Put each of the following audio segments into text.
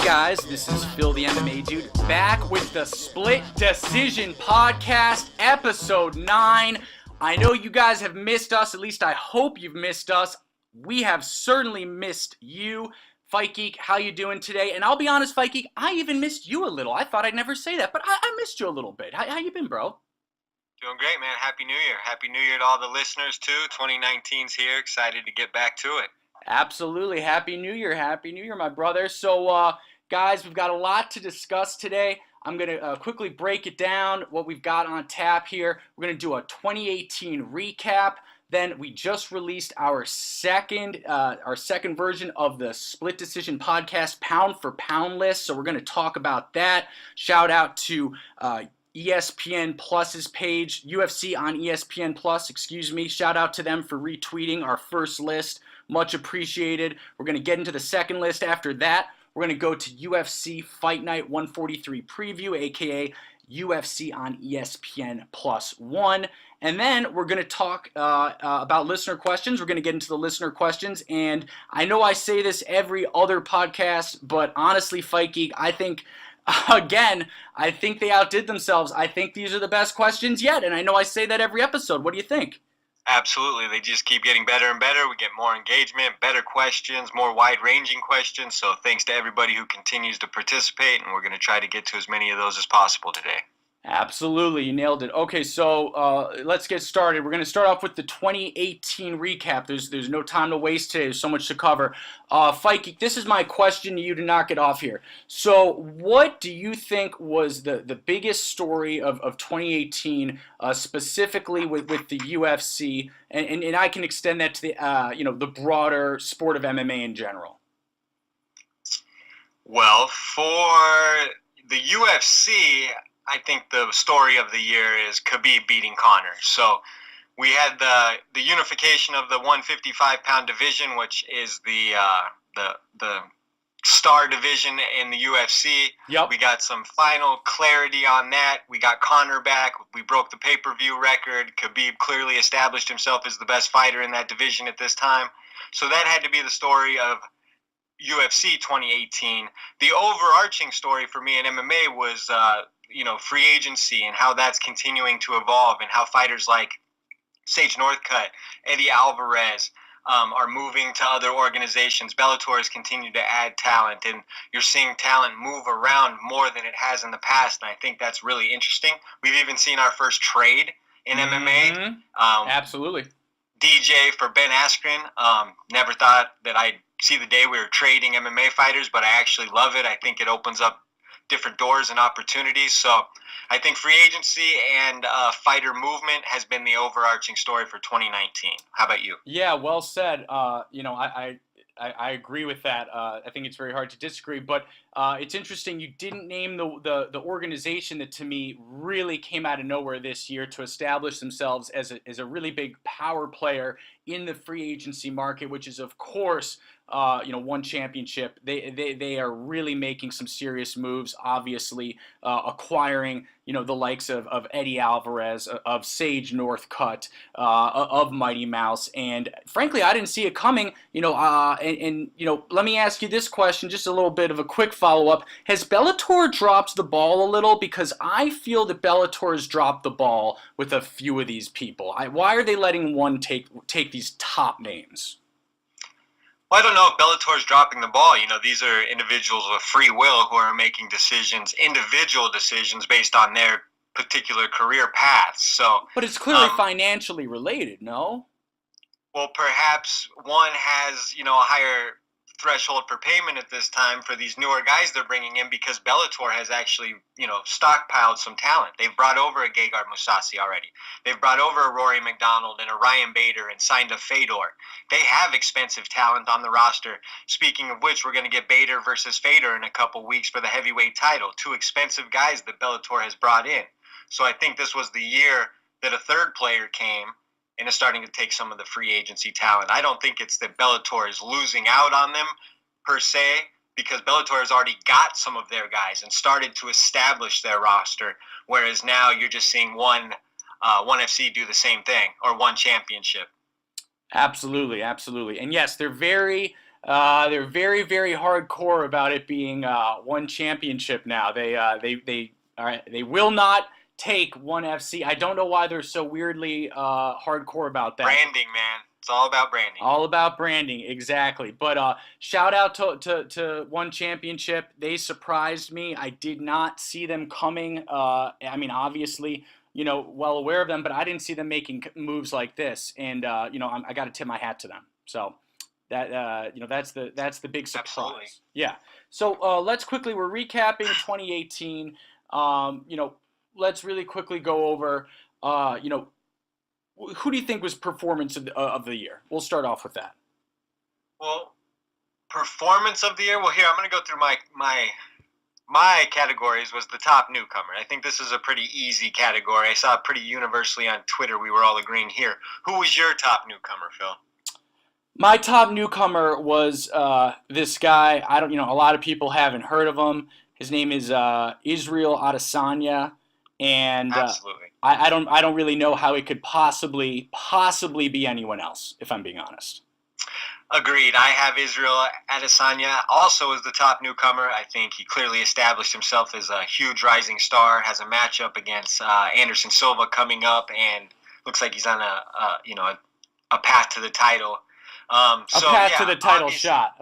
guys, this is Phil the MMA Dude back with the Split Decision Podcast, episode 9. I know you guys have missed us, at least I hope you've missed us. We have certainly missed you. Fight Geek, how you doing today? And I'll be honest, Fight Geek, I even missed you a little. I thought I'd never say that, but I missed you a little bit. How you been, bro? Doing great, man. Happy New Year. Happy New Year to all the listeners, too. 2019's here. Excited to get back to it. Absolutely. Happy New Year. Happy New Year, my brother. So, guys, we've got a lot to discuss today. I'm going to quickly break it down, what we've got on tap here. We're going to do a 2018 recap. Then we just released our second version of the Split Decision Podcast Pound for Pound list. So we're going to talk about that. Shout out to ESPN Plus's page, UFC on ESPN Plus, Shout out to them for retweeting our first list. Much appreciated. We're going to get into the second list after that. We're going to go to UFC Fight Night 143 preview, aka UFC on ESPN Plus 1. And then we're going to talk about listener questions. We're going to get into the listener questions. And I know I say this every other podcast, but honestly, Fight Geek, I think they outdid themselves. I think these are the best questions yet. And I know I say that every episode. What do you think? Absolutely. They just keep getting better and better. We get more engagement, better questions, more wide-ranging questions. So thanks to everybody who continues to participate, and we're going to try to get to as many of those as possible today. Absolutely. You nailed it. Okay, so let's get started. We're going to start off with the 2018 recap. There's no time to waste today. There's so much to cover. Fight Geek, this is my question to you to knock it off here. So what do you think was the biggest story of 2018, specifically with the UFC? And I can extend that to the broader sport of MMA in general. Well, for the UFC, I think the story of the year is Khabib beating Conor. So we had the unification of the 155-pound division, which is the star division in the UFC. Yep. We got some final clarity on that. We got Conor back. We broke the pay-per-view record. Khabib clearly established himself as the best fighter in that division at this time. So that had to be the story of UFC 2018. The overarching story for me in MMA was free agency and how that's continuing to evolve, and how fighters like Sage Northcutt, Eddie Alvarez are moving to other organizations. Bellator has continued to add talent, and you're seeing talent move around more than it has in the past, and I think that's really interesting. We've even seen our first trade in MMA. Absolutely. DJ for Ben Askren. Never thought that I'd see the day we were trading MMA fighters, but I actually love it. I think it opens up different doors and opportunities. So I think free agency and fighter movement has been the overarching story for 2019. How about you? Yeah, well said. I agree with that. I think it's very hard to disagree, but it's interesting you didn't name the organization that to me really came out of nowhere this year to establish themselves as a really big power player in the free agency market, which is of course one championship. They are really making some serious moves, obviously acquiring the likes of Eddie Alvarez, of Sage Northcutt, of Mighty Mouse, and frankly I didn't see it coming. Let me ask you this question, just a little bit of a quick follow-up. Has Bellator dropped the ball a little? Because I feel that Bellator has dropped the ball with a few of these people. Why are they letting one take these top names? Well, I don't know if Bellator's dropping the ball. These are individuals with free will who are making individual decisions based on their particular career paths. So, but it's clearly financially related, no? Well, perhaps one has, a higher threshold for payment at this time for these newer guys they're bringing in, because Bellator has actually, stockpiled some talent. They've brought over a Gegard Mousasi already. They've brought over a Rory McDonald and a Ryan Bader and signed a Fedor. They have expensive talent on the roster. Speaking of which, we're going to get Bader versus Fedor in a couple weeks for the heavyweight title. Two expensive guys that Bellator has brought in. So I think this was the year that a third player came and is starting to take some of the free agency talent. I don't think it's that Bellator is losing out on them per se, because Bellator has already got some of their guys and started to establish their roster, whereas now you're just seeing one FC do the same thing, or one championship. Absolutely. And yes, they're very They're very, very hardcore about it being one championship now. They will not take one FC. I don't know why they're so weirdly hardcore about that. Branding, man. It's all about branding. All about branding, exactly. But shout out to One Championship. They surprised me. I did not see them coming. I mean, obviously, well aware of them, but I didn't see them making moves like this. And I got to tip my hat to them. So that that's the big surprise. Absolutely. Yeah. So let's quickly. We're recapping 2018. Let's really quickly go over. Who do you think was performance of the year? We'll start off with that. Well, performance of the year. Well, here I'm going to go through my categories. Was the top newcomer. I think this is a pretty easy category. I saw it pretty universally on Twitter. We were all agreeing here. Who was your top newcomer, Phil? My top newcomer was this guy. A lot of people haven't heard of him. His name is Israel Adesanya, and Absolutely. I don't really know how it could possibly be anyone else, if I'm being honest. Agreed. I have Israel Adesanya also as the top newcomer. I think he clearly established himself as a huge rising star. Has a matchup against Anderson Silva coming up, and looks like he's on a path to the title. A path to the title shot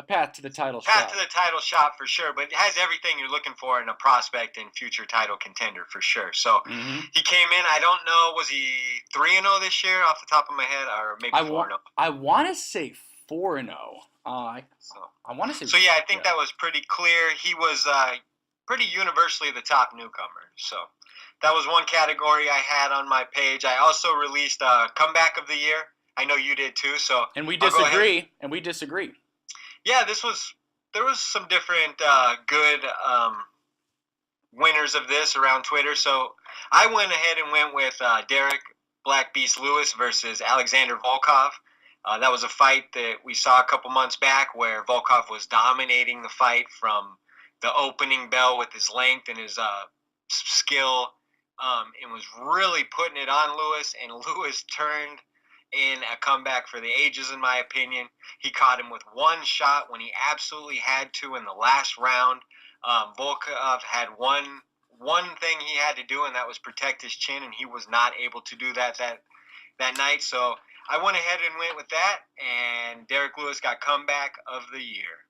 for sure, but it has everything you're looking for in a prospect and future title contender for sure. So He came in, I don't know, was he 3-0 this year off the top of my head, or maybe 4-0? I want to say 4-0. I want to say. So I think that was pretty clear. He was pretty universally the top newcomer. So that was one category I had on my page. I also released comeback of the year. I know you did too. And we disagree. Yeah, there was some different good winners of this around Twitter. So I went ahead and went with Derek Black Beast Lewis versus Alexander Volkov. That was a fight that we saw a couple months back where Volkov was dominating the fight from the opening bell with his length and his skill, and was really putting it on Lewis. And Lewis turned in a comeback for the ages, in my opinion. He caught him with one shot when he absolutely had to in the last round. Volkov had one thing he had to do, and that was protect his chin, and he was not able to do that night. So I went ahead and went with that, and Derek Lewis got comeback of the year.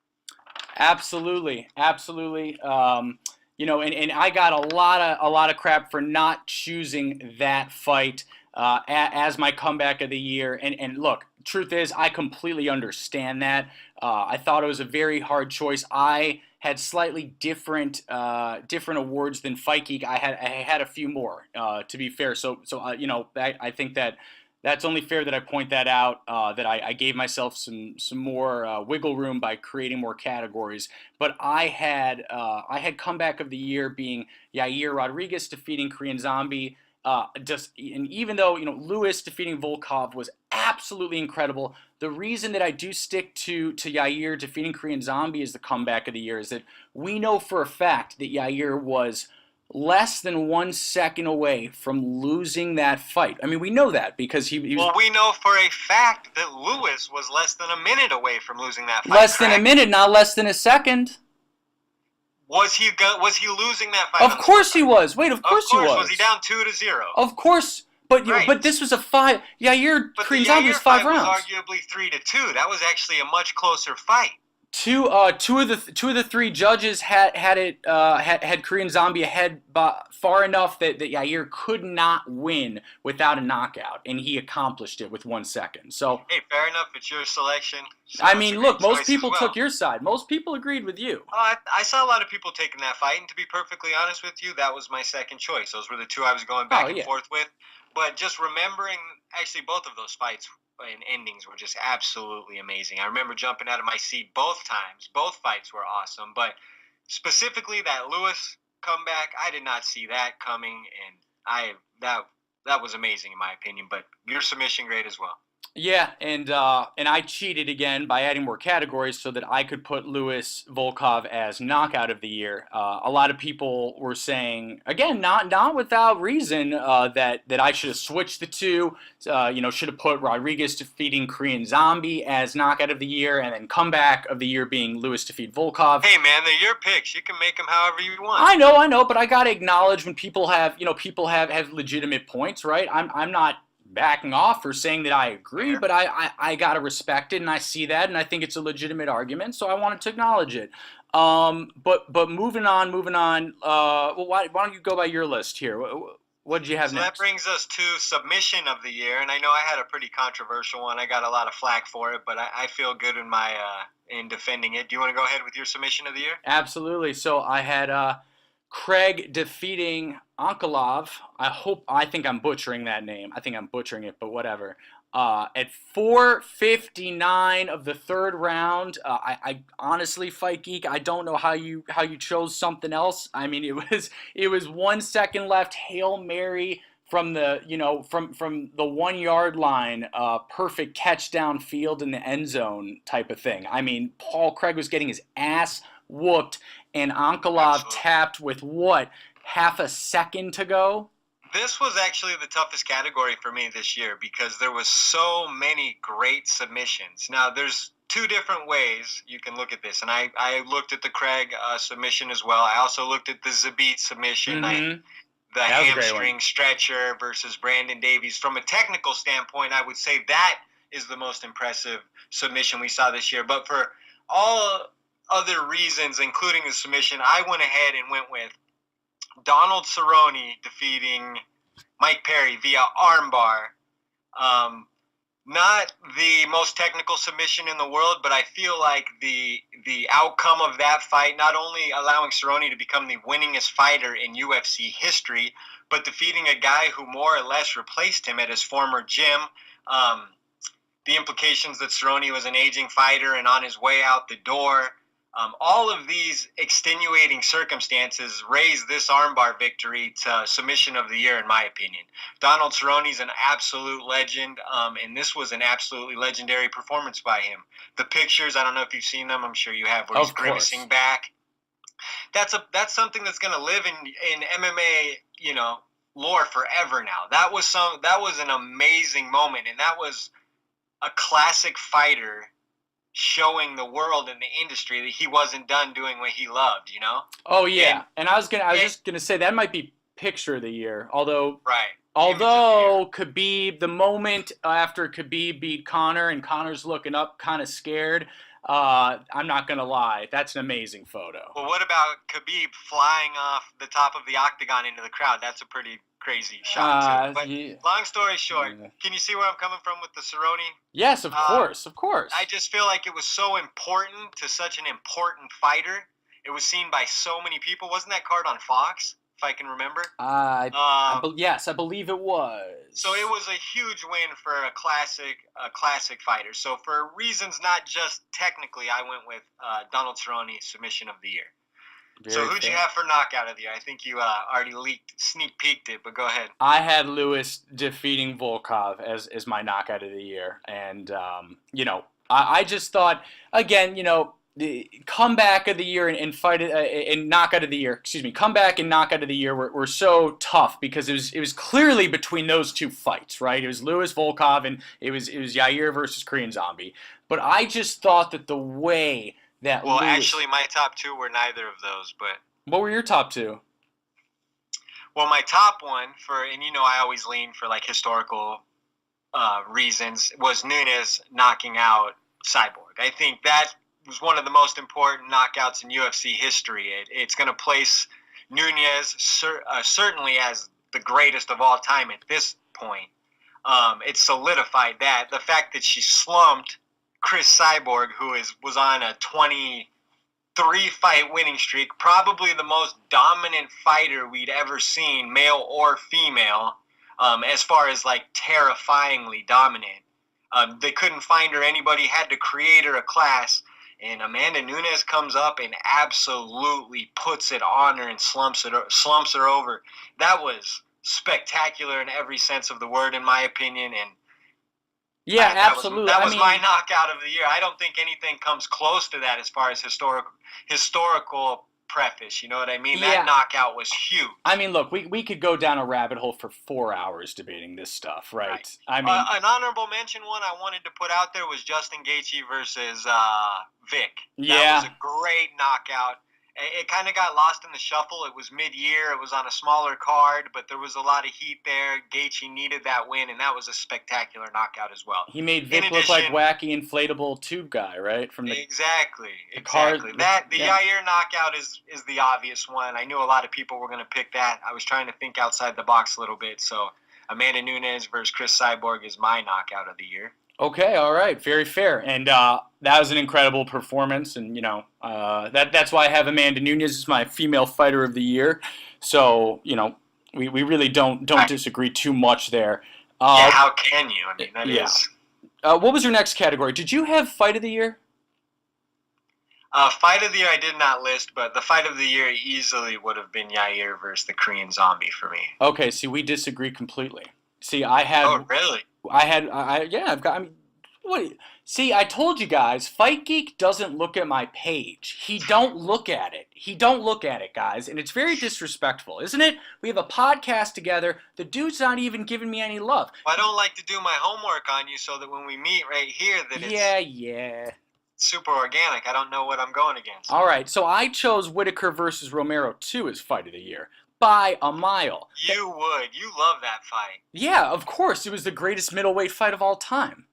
Absolutely. And I got a lot of crap for not choosing that fight as my comeback of the year. And look, truth is, I completely understand that. I thought it was a very hard choice. I had slightly different awards than Fight Geek. I had a few more, to be fair. So I think that's only fair that I point that out, that I gave myself some more wiggle room by creating more categories. But I had comeback of the year being Yair Rodriguez defeating Korean Zombie. And even though Lewis defeating Volkov was absolutely incredible, the reason that I do stick to Yair defeating Korean Zombie as the comeback of the year is that we know for a fact that Yair was less than 1 second away from losing that fight. I mean, we know that because he was... Well, we know for a fact that Lewis was less than a minute away from losing that fight. Less than a minute, not less than a second. Was he losing that fight? Of course he was. Wait, of course he was. Was he down 2-0? Of course, but but this was a 5. Yair Korean Zombie was 5 rounds. Was arguably 3-2. That was actually a much closer fight. Two of the 3 judges had Korean Zombie ahead far enough that Yair could not win without a knockout, and he accomplished it with 1 second. So hey, fair enough. It's your selection. So I mean, look, most people took your side. Most people agreed with you. I saw a lot of people taking that fight, and to be perfectly honest with you, that was my second choice. Those were the 2 I was going back and forth with. But just remembering, actually, both of those fights and endings were just absolutely amazing. I remember jumping out of my seat both times. Both fights were awesome, but specifically that Lewis comeback, I did not see that coming, and that was amazing in my opinion. But your submission, great as well. Yeah, and I cheated again by adding more categories so that I could put Louis Volkov as knockout of the year. A lot of people were saying, again, not without reason, that I should have switched the two. Should have put Rodriguez defeating Korean Zombie as knockout of the year, and then comeback of the year being Louis defeat Volkov. Hey man, they're your picks. You can make them however you want. I know, but I gotta acknowledge when people have legitimate points, right? I'm not backing off or saying that I agree, Fair. but I gotta respect it, and I see that, and I think it's a legitimate argument, so I wanted to acknowledge it. But moving on, moving on. Well, why don't you go by your list here? What did you have So that next? brings us to submission of the year, and I know I had a pretty controversial one. I got a lot of flack for it, but I feel good in my in defending it. Do you want to go ahead with your submission of the year? Absolutely. So I had Craig defeating Onkolov. I think I'm butchering that name. I think I'm butchering it, but whatever. At 4:59 of the third round, I honestly, Fight Geek, I don't know how you chose something else. I mean, it was 1 second left, Hail Mary from the from the 1 yard line, perfect catch downfield in the end zone type of thing. I mean, Paul Craig was getting his ass whooped, and Onkolov Absolutely. tapped with what, half a second to go. This was actually the toughest category for me this year because there was so many great submissions. Now, there's two different ways you can look at this, and I looked at the Craig submission as well. I also looked at the Zabit submission. Mm-hmm. The That was a great one. hamstring stretcher versus Brandon Davies. From a technical standpoint, I would say that is the most impressive submission we saw this year. But for all other reasons, including the submission, I went ahead and went with Donald Cerrone defeating Mike Perry via armbar. Not the most technical submission in the world, but I feel like the outcome of that fight, not only allowing Cerrone to become the winningest fighter in UFC history, but defeating a guy who more or less replaced him at his former gym. The implications that Cerrone was an aging fighter and on his way out the door. All of these extenuating circumstances raised this armbar victory to submission of the year, in my opinion. Donald Cerrone's an absolute legend, and this was an absolutely legendary performance by him. The pictures, I don't know if you've seen them, I'm sure you have, where he's grimacing back. That's something that's going to live in MMA, lore forever now. That was an amazing moment, and that was a classic fighter showing the world and the industry that he wasn't done doing what he loved, Oh yeah, and I was just gonna say that might be picture of the year. Although Right. Khabib, the moment after Khabib beat Conor and Conor's looking up, kind of scared. I'm not gonna lie, that's an amazing photo. Well, what about Khabib flying off the top of the octagon into the crowd? That's a pretty crazy shot too. But Yeah. long story short, Yeah. can you see where I'm coming from with the Cerrone? Yes, of course, of course. I just feel like it was so important to such an important fighter. It was seen by so many people. Wasn't that card on Fox, if I can remember? Yes, I believe it was. So it was a huge win for a classic fighter. So for reasons not just technically, I went with Donald Cerrone submission of the year. So who'd you have for knockout of the year? I think you already sneak peeked it, but go ahead. I had Lewis defeating Volkov as my knockout of the year, and I just thought, again, the comeback of the year and fight and knockout of the year, comeback and knockout of the year were so tough because it was clearly between those two fights, right? It was Lewis Volkov and it was Yair versus Korean Zombie, but I just thought that the way that actually, my top two were neither of those, but what were your top two? Well, my top one and I always lean for like historical reasons, was Nunes knocking out Cyborg. I think that was one of the most important knockouts in UFC history. It's going to place Nunes certainly as the greatest of all time at this point. It solidified that. The fact that she slumped Chris Cyborg, who was on a 23-fight winning streak, probably the most dominant fighter we'd ever seen, male or female, as far as like terrifyingly dominant. They couldn't find her anybody, had to create her a class, and Amanda Nunes comes up and absolutely puts it on her and slumps her over. That was spectacular in every sense of the word, in my opinion, and Yeah, That was absolutely. that I was mean, my knockout of the year. I don't think anything comes close to that as far as historical preface. You know what I mean? That yeah. knockout was huge. I mean, look, we could go down a rabbit hole for 4 hours debating this stuff, Right. right? I mean, An honorable mention one I wanted to put out there was Justin Gaethje versus Vic. That was yeah. a great knockout. It kind of got lost in the shuffle. It was mid-year. It was on a smaller card, but there was a lot of heat there. Gaethje needed that win, and that was a spectacular knockout as well. He made In Vic look like addition, wacky inflatable tube guy, right? From the exactly. car. The Yeah. Yair knockout is the obvious one. I knew a lot of people were going to pick that. I was trying to think outside the box a little bit. So Amanda Nunes versus Chris Cyborg is my knockout of the year. Okay, all right, very fair, and that was an incredible performance, and that's why I have Amanda Nunes as my female fighter of the year. So we really don't disagree too much there. Yeah, how can you? I mean, that yeah. is. What was your next category? Did you have fight of the year? Fight of the year I did not list, but the fight of the year easily would have been Yair versus the Korean Zombie for me. Okay, see, we disagree completely. See, I had. Oh, really? I've got. I mean, what? See, I told you guys, Fight Geek doesn't look at my page. He don't look at it. He don't look at it, guys, and it's very disrespectful, isn't it? We have a podcast together. The dude's not even giving me any love. Well, I don't like to do my homework on you, so that when we meet right here, that it's Yeah. super organic. I don't know what I'm going against. All right, so I chose Whitaker versus Romero 2 as Fight of the Year by a mile. You would. You love that fight. Yeah, of course. It was the greatest middleweight fight of all time.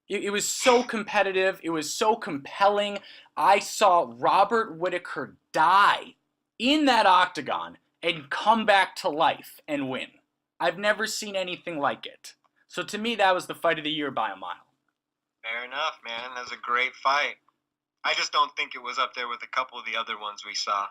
It was so competitive. It was so compelling. I saw Robert Whitaker die in that octagon and come back to life and win. I've never seen anything like it. So to me, that was the fight of the year by a mile. Fair enough, man. That was a great fight. I just don't think it was up there with a couple of the other ones we saw.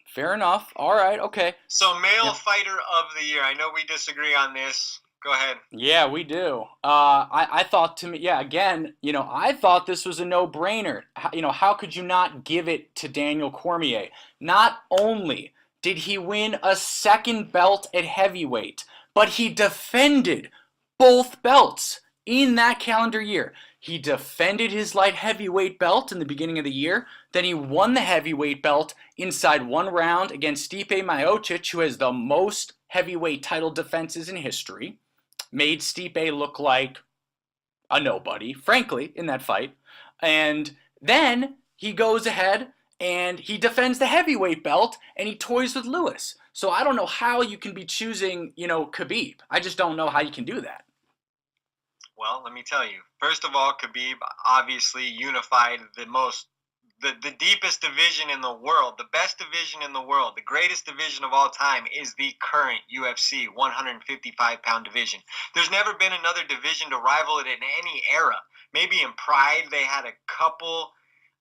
Fair enough. All right. Okay. So, male fighter of the year. I know we disagree on this. Go ahead. Yeah, we do. I thought again, I thought this was a no-brainer. How could you not give it to Daniel Cormier? Not only did he win a second belt at heavyweight, but he defended both belts in that calendar year. He defended his light heavyweight belt in the beginning of the year. Then he won the heavyweight belt inside one round against Stipe Miocic, who has the most heavyweight title defenses in history. Made Stipe look like a nobody, frankly, in that fight. And then he goes ahead and he defends the heavyweight belt and he toys with Lewis. So I don't know how you can be choosing, Khabib. I just don't know how you can do that. Well, let me tell you. First of all, Khabib obviously unified the deepest division in the world, the best division in the world, the greatest division of all time is the current UFC 155-pound division. There's never been another division to rival it in any era. Maybe in Pride they had a couple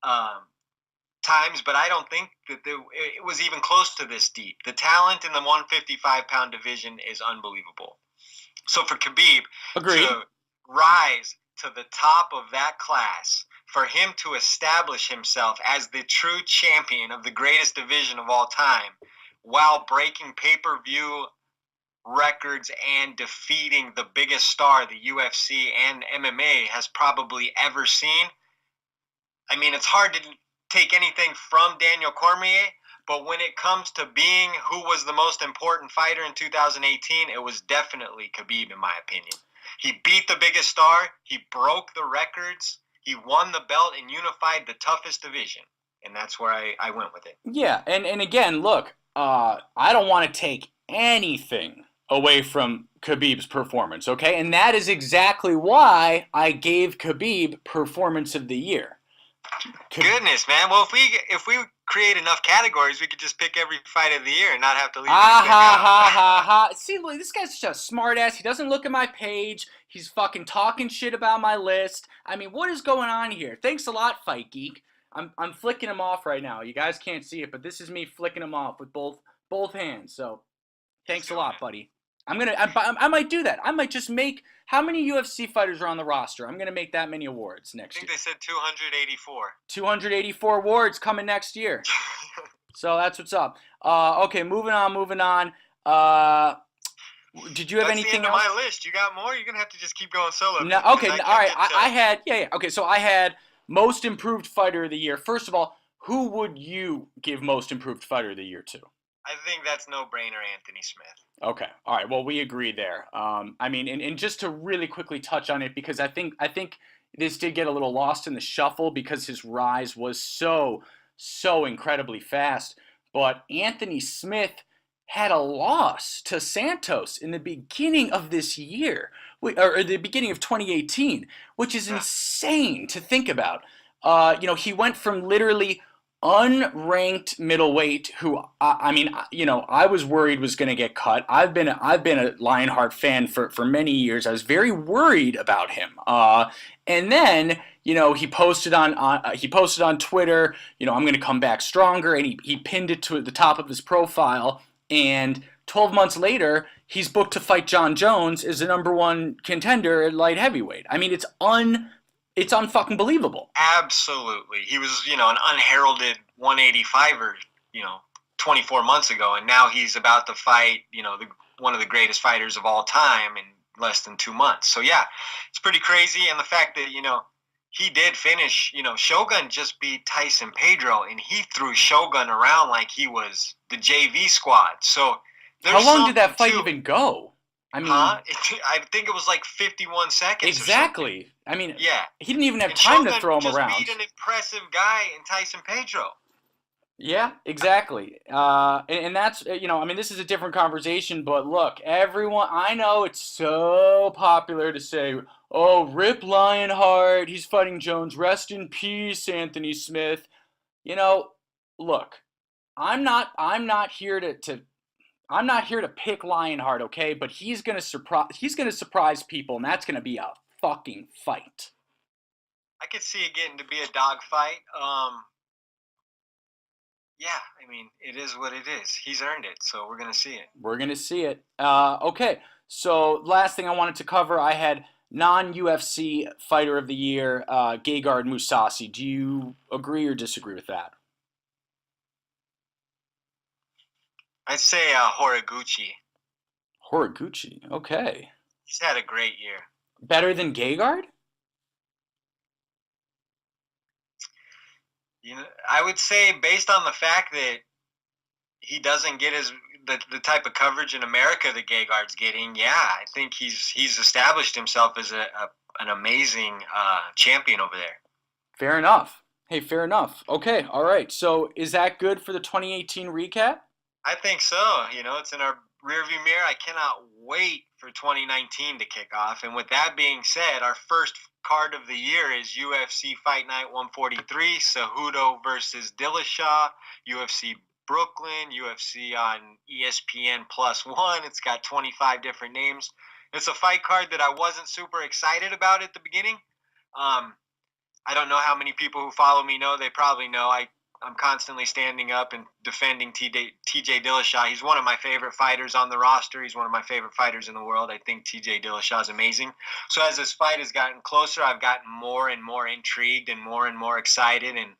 times, but I don't think that it was even close to this deep. The talent in the 155-pound division is unbelievable. So for Khabib to rise to the top of that class, for him to establish himself as the true champion of the greatest division of all time while breaking pay-per-view records and defeating the biggest star the UFC and MMA has probably ever seen. I mean, it's hard to take anything from Daniel Cormier, but when it comes to being who was the most important fighter in 2018, it was definitely Khabib, in my opinion. He beat the biggest star, he broke the records, he won the belt and unified the toughest division. And that's where I went with it. Yeah, and again, look, I don't want to take anything away from Khabib's performance, okay? And that is exactly why I gave Khabib Performance of the Year. Goodness, man. Well, if we create enough categories, we could just pick every fight of the year and not have to leave anything out. See, look, this guy's just a smart ass. He doesn't look at my page. He's fucking talking shit about my list. I mean, what is going on here? Thanks a lot, Fight Geek. I'm flicking him off right now. You guys can't see it, but this is me flicking him off with both hands. So, thanks a lot, buddy. I might do that. I might just make. How many UFC fighters are on the roster? I'm gonna make that many awards next year. I think they said 284. 284 awards coming next year. So that's what's up. Okay, moving on. Did you have That's anything the end else? of my list. You got more? You're gonna have to just keep going solo. No, okay, all right. I had, yeah. Okay, so I had most improved fighter of the year. First of all, who would you give most improved fighter of the year to? I think that's no brainer, Anthony Smith. Okay, all right. Well, we agree there. I mean, and just to really quickly touch on it, because I think this did get a little lost in the shuffle because his rise was so incredibly fast. But Anthony Smith had a loss to Santos in the beginning of this year, or the beginning of 2018, which is insane to think about. He went from literally unranked middleweight who I mean, I was worried was going to get cut. I've been a Lionheart fan for many years. I was very worried about him. And then he posted on Twitter, I'm going to come back stronger, and he pinned it to the top of his profile. And 12 months later, he's booked to fight John Jones as the number one contender at light heavyweight. I mean, it's unfucking believable. Absolutely. He was, an unheralded 185er, 24 months ago, and now he's about to fight, one of the greatest fighters of all time in less than 2 months. So yeah, it's pretty crazy. And the fact that, he did finish, Shogun just beat Tyson Pedro, and he threw Shogun around like he was the JV squad. So how long did that fight even go? I mean, I think it was like 51 seconds. Exactly. I mean, yeah, he didn't even have time to throw him around. Just beat an impressive guy in Tyson Pedro. Yeah, exactly. And that's, this is a different conversation, but look, everyone, I know it's so popular to say, oh, rip Lionheart, he's fighting Jones, rest in peace, Anthony Smith. Look, I'm not here to pick Lionheart, okay? But he's gonna surprise people, and that's gonna be a fucking fight. I could see it getting to be a dogfight. Yeah, I mean, it is what it is. He's earned it, so we're gonna see it. We're gonna see it. Okay, so last thing I wanted to cover, I had non-UFC fighter of the year, Gegard Mousasi. Do you agree or disagree with that? I'd say Horiguchi. Horiguchi, okay. He's had a great year. Better than Gegard? I would say based on the fact that he doesn't get the type of coverage in America that Gegard's getting, yeah, I think he's established himself as an amazing champion over there. Fair enough. Hey, fair enough. Okay, all right. So is that good for the 2018 recap? I think so. It's in our rearview mirror. I cannot wait for 2019 to kick off. And with that being said, our first card of the year is UFC Fight Night 143, Cejudo versus Dillashaw, UFC Brooklyn, UFC on ESPN +1. It's got 25 different names. It's a fight card that I wasn't super excited about at the beginning. I don't know how many people who follow me know. They probably know. I'm constantly standing up and defending TJ Dillashaw. He's one of my favorite fighters on the roster. He's one of my favorite fighters in the world. I think TJ Dillashaw is amazing. So as this fight has gotten closer, I've gotten more and more intrigued and more excited. And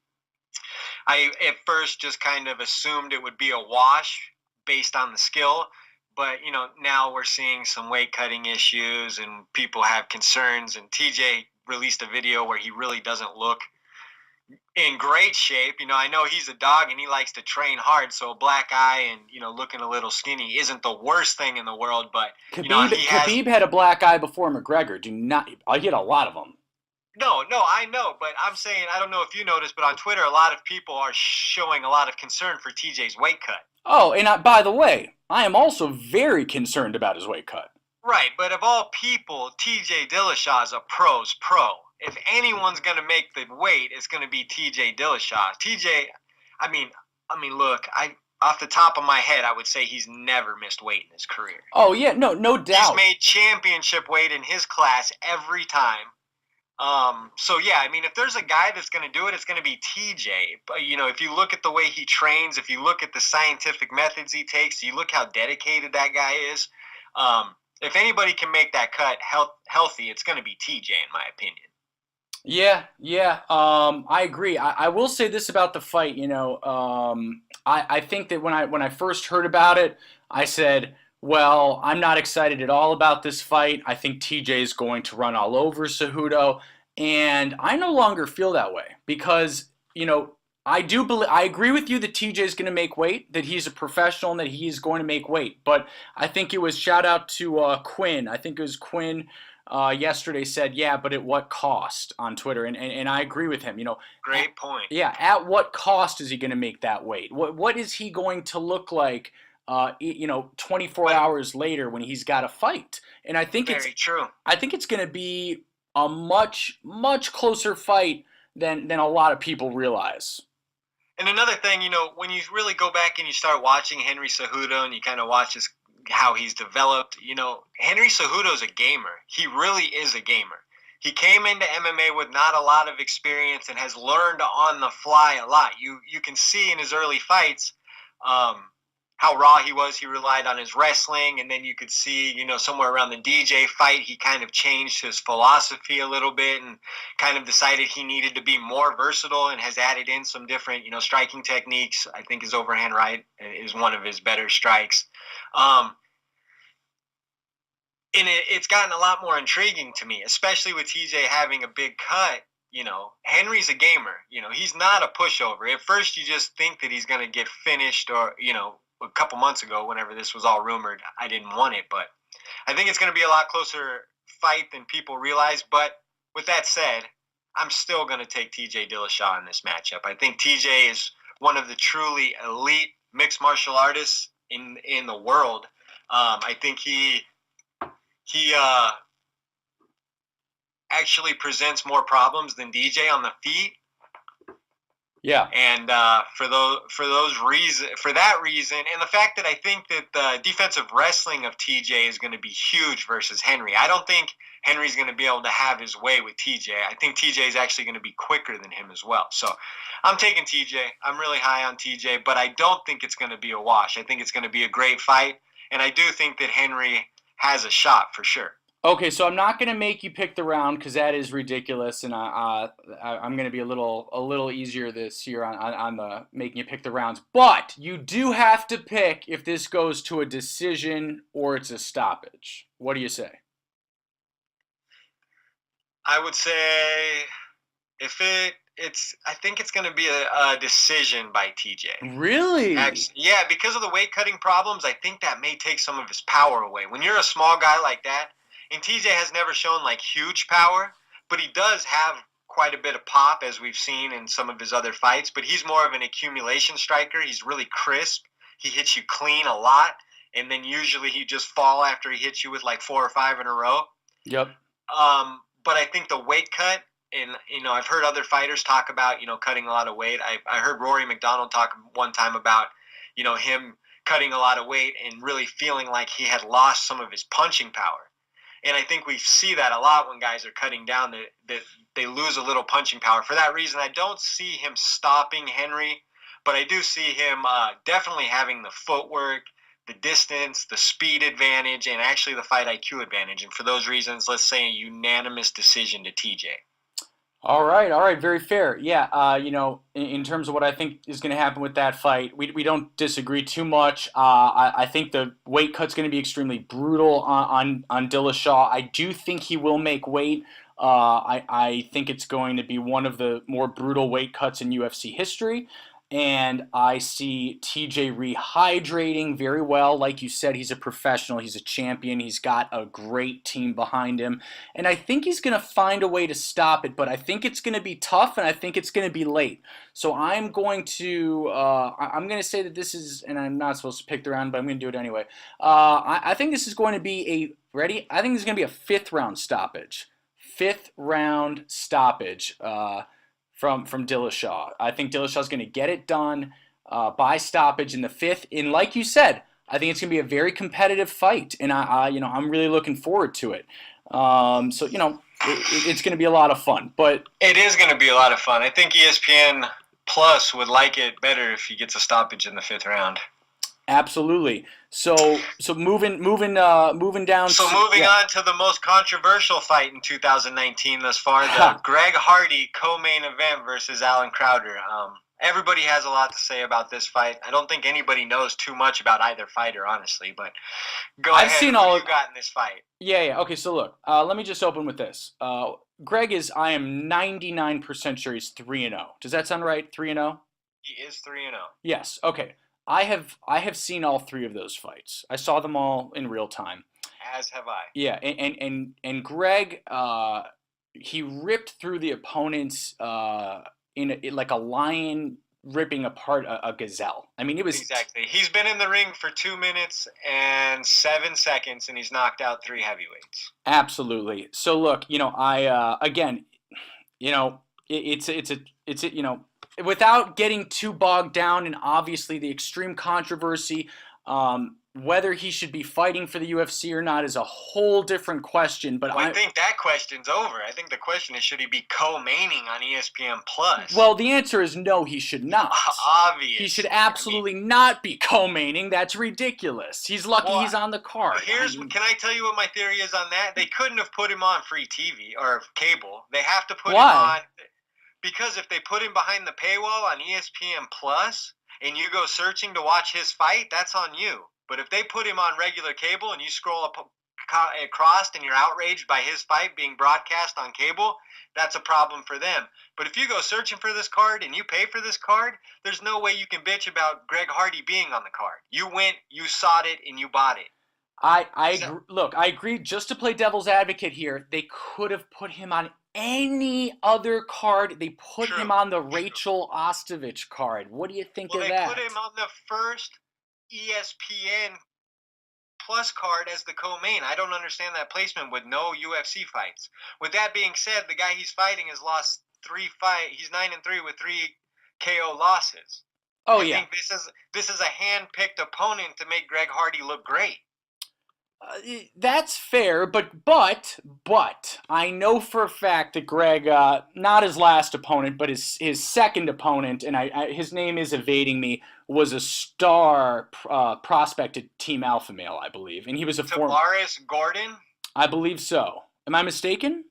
I at first just kind of assumed it would be a wash based on the skill. But, now we're seeing some weight cutting issues and people have concerns. And TJ released a video where he really doesn't look in great shape. I know he's a dog and he likes to train hard, so a black eye and looking a little skinny isn't the worst thing in the world. But Khabib had a black eye before McGregor. I get a lot of them. No, I know, but I'm saying, I don't know if you noticed, but on Twitter a lot of people are showing a lot of concern for TJ's weight cut. Oh, and by the way, I am also very concerned about his weight cut. Right, but of all people, TJ Dillashaw is a pro's pro. If anyone's going to make the weight, it's going to be TJ Dillashaw. TJ, I mean, look, off the top of my head, I would say he's never missed weight in his career. Oh, yeah, no doubt. He's made championship weight in his class every time. So, yeah, I mean, if there's a guy that's going to do it, it's going to be TJ. But, if you look at the way he trains, if you look at the scientific methods he takes, you look how dedicated that guy is. If anybody can make that cut healthy, it's going to be TJ, in my opinion. Yeah, I agree. I will say this about the fight, I think that when I first heard about it, I said, Well, I'm not excited at all about this fight. I think TJ is going to run all over Cejudo, and I no longer feel that way because, I agree with you that TJ is going to make weight, that he's a professional and that he is going to make weight. But I think it was shout out to Quinn. I think it was Quinn yesterday said, yeah, but at what cost on Twitter? And I agree with him. Great point. Yeah, at what cost is he going to make that weight? What is he going to look like 24 hours later when he's got a fight? And Very true. I think it's going to be a much much closer fight than a lot of people realize. And another thing, when you really go back and you start watching Henry Cejudo and you kind of watch how he's developed, Henry Cejudo's a gamer. He really is a gamer. He came into MMA with not a lot of experience and has learned on the fly a lot. You can see in his early fights how raw he was. He relied on his wrestling, and then you could see, somewhere around the DJ fight, he kind of changed his philosophy a little bit and kind of decided he needed to be more versatile and has added in some different, striking techniques. I think his overhand right is one of his better strikes. And it's gotten a lot more intriguing to me, especially with TJ having a big cut. Henry's a gamer. He's not a pushover. At first, you just think that he's going to get finished or, a couple months ago, whenever this was all rumored, I didn't want it. But I think it's going to be a lot closer fight than people realize. But with that said, I'm still going to take TJ Dillashaw in this matchup. I think TJ is one of the truly elite mixed martial artists in the world. I think he actually presents more problems than DJ on the feet. Yeah. And for that reason, and the fact that I think that the defensive wrestling of TJ is going to be huge versus Henry. I don't think Henry's going to be able to have his way with TJ. I think TJ is actually going to be quicker than him as well. So I'm taking TJ. I'm really high on TJ, but I don't think it's going to be a wash. I think it's going to be a great fight, and I do think that Henry has a shot for sure. Okay, so I'm not going to make you pick the round because that is ridiculous, and I'm going to be a little easier this year on the making you pick the rounds. But you do have to pick if this goes to a decision or it's a stoppage. What do you say? I would say if I think it's going to be a decision by TJ. Really? Yeah, because of the weight cutting problems, I think that may take some of his power away. When you're a small guy like that. And TJ has never shown huge power, but he does have quite a bit of pop, as we've seen in some of his other fights. But he's more of an accumulation striker. He's really crisp. He hits you clean a lot, and then usually he just fall after he hits you with 4 or 5 in a row. Yep. But I think the weight cut, and I've heard other fighters talk about cutting a lot of weight. I heard Rory McDonald talk one time about him cutting a lot of weight and really feeling like he had lost some of his punching power. And I think we see that a lot when guys are cutting down, that they lose a little punching power. For that reason, I don't see him stopping Henry, but I do see him definitely having the footwork, the distance, the speed advantage, and actually the fight IQ advantage. And for those reasons, let's say a unanimous decision to TJ. All right, very fair. Yeah, in terms of what I think is going to happen with that fight, we don't disagree too much. I think the weight cut's going to be extremely brutal on Dillashaw. I do think he will make weight. I think it's going to be one of the more brutal weight cuts in UFC history. And I see TJ rehydrating very well. Like you said, he's a professional. He's a champion. He's got a great team behind him. And I think he's going to find a way to stop it. But I think it's going to be tough, and I think it's going to be late. So I'm going to say that this is, and I'm not supposed to pick the round, but I'm going to do it anyway. I think this is going to be ready? I think this is going to be a 5th round stoppage. 5th round stoppage. From Dillashaw. I think Dillashaw's going to get it done by stoppage in the 5th. And like you said, I think it's going to be a very competitive fight, and I'm really looking forward to it. It's going to be a lot of fun. But it is going to be a lot of fun. I think ESPN Plus would like it better if he gets a stoppage in the 5th round. Absolutely. So moving down. So moving on to the most controversial fight in 2019 thus far, the Greg Hardy co-main event versus Alan Crowder. Everybody has a lot to say about this fight. I don't think anybody knows too much about either fighter, honestly. But go I've ahead. seen Who all. you got in this fight? Yeah. Okay, so look, let me just open with this. Greg is, I am 99% sure he's 3-0. Does that sound right? 3-0? He is 3-0. Yes. Okay. I have seen all three of those fights. I saw them all in real time. As have I. Yeah, and Greg, he ripped through the opponents like a lion ripping apart a gazelle. I mean, it was Exactly. He's been in the ring for 2 minutes and 7 seconds, and he's knocked out 3 heavyweights. absolutely. So look, I again, without getting too bogged down in obviously the extreme controversy, whether he should be fighting for the UFC or not is a whole different question. But I think that question's over. I think the question is, should he be co-maining on ESPN Plus? Well, the answer is no, he should not. Obvious. He should absolutely not be co-maining. That's ridiculous. He's lucky he's on the card. Can I tell you what my theory is on that? They couldn't have put him on free TV or cable. They have to put him on, because if they put him behind the paywall on ESPN Plus and you go searching to watch his fight, that's on you. But if they put him on regular cable and you scroll up across and you're outraged by his fight being broadcast on cable, that's a problem for them. But if you go searching for this card and you pay for this card, there's no way you can bitch about Greg Hardy being on the card. You went, you sought it, and you bought it. Look, I agree. Just to play devil's advocate here, they could have put him on any other card. They put him on the Rachel Ostovich card. What do you think of that? They put him on the first ESPN Plus card as the co-main. I don't understand that placement with no UFC fights. With that being said, the guy he's fighting has lost 3 fights. He's 9-3 with 3 KO losses. I think this is a hand-picked opponent to make Greg Hardy look great. That's fair, but I know for a fact that Greg, not his last opponent, but his second opponent, and his name is evading me, was a star prospect at Team Alpha Male, I believe, and he was a Tavares Gordon. I believe so. Am I mistaken?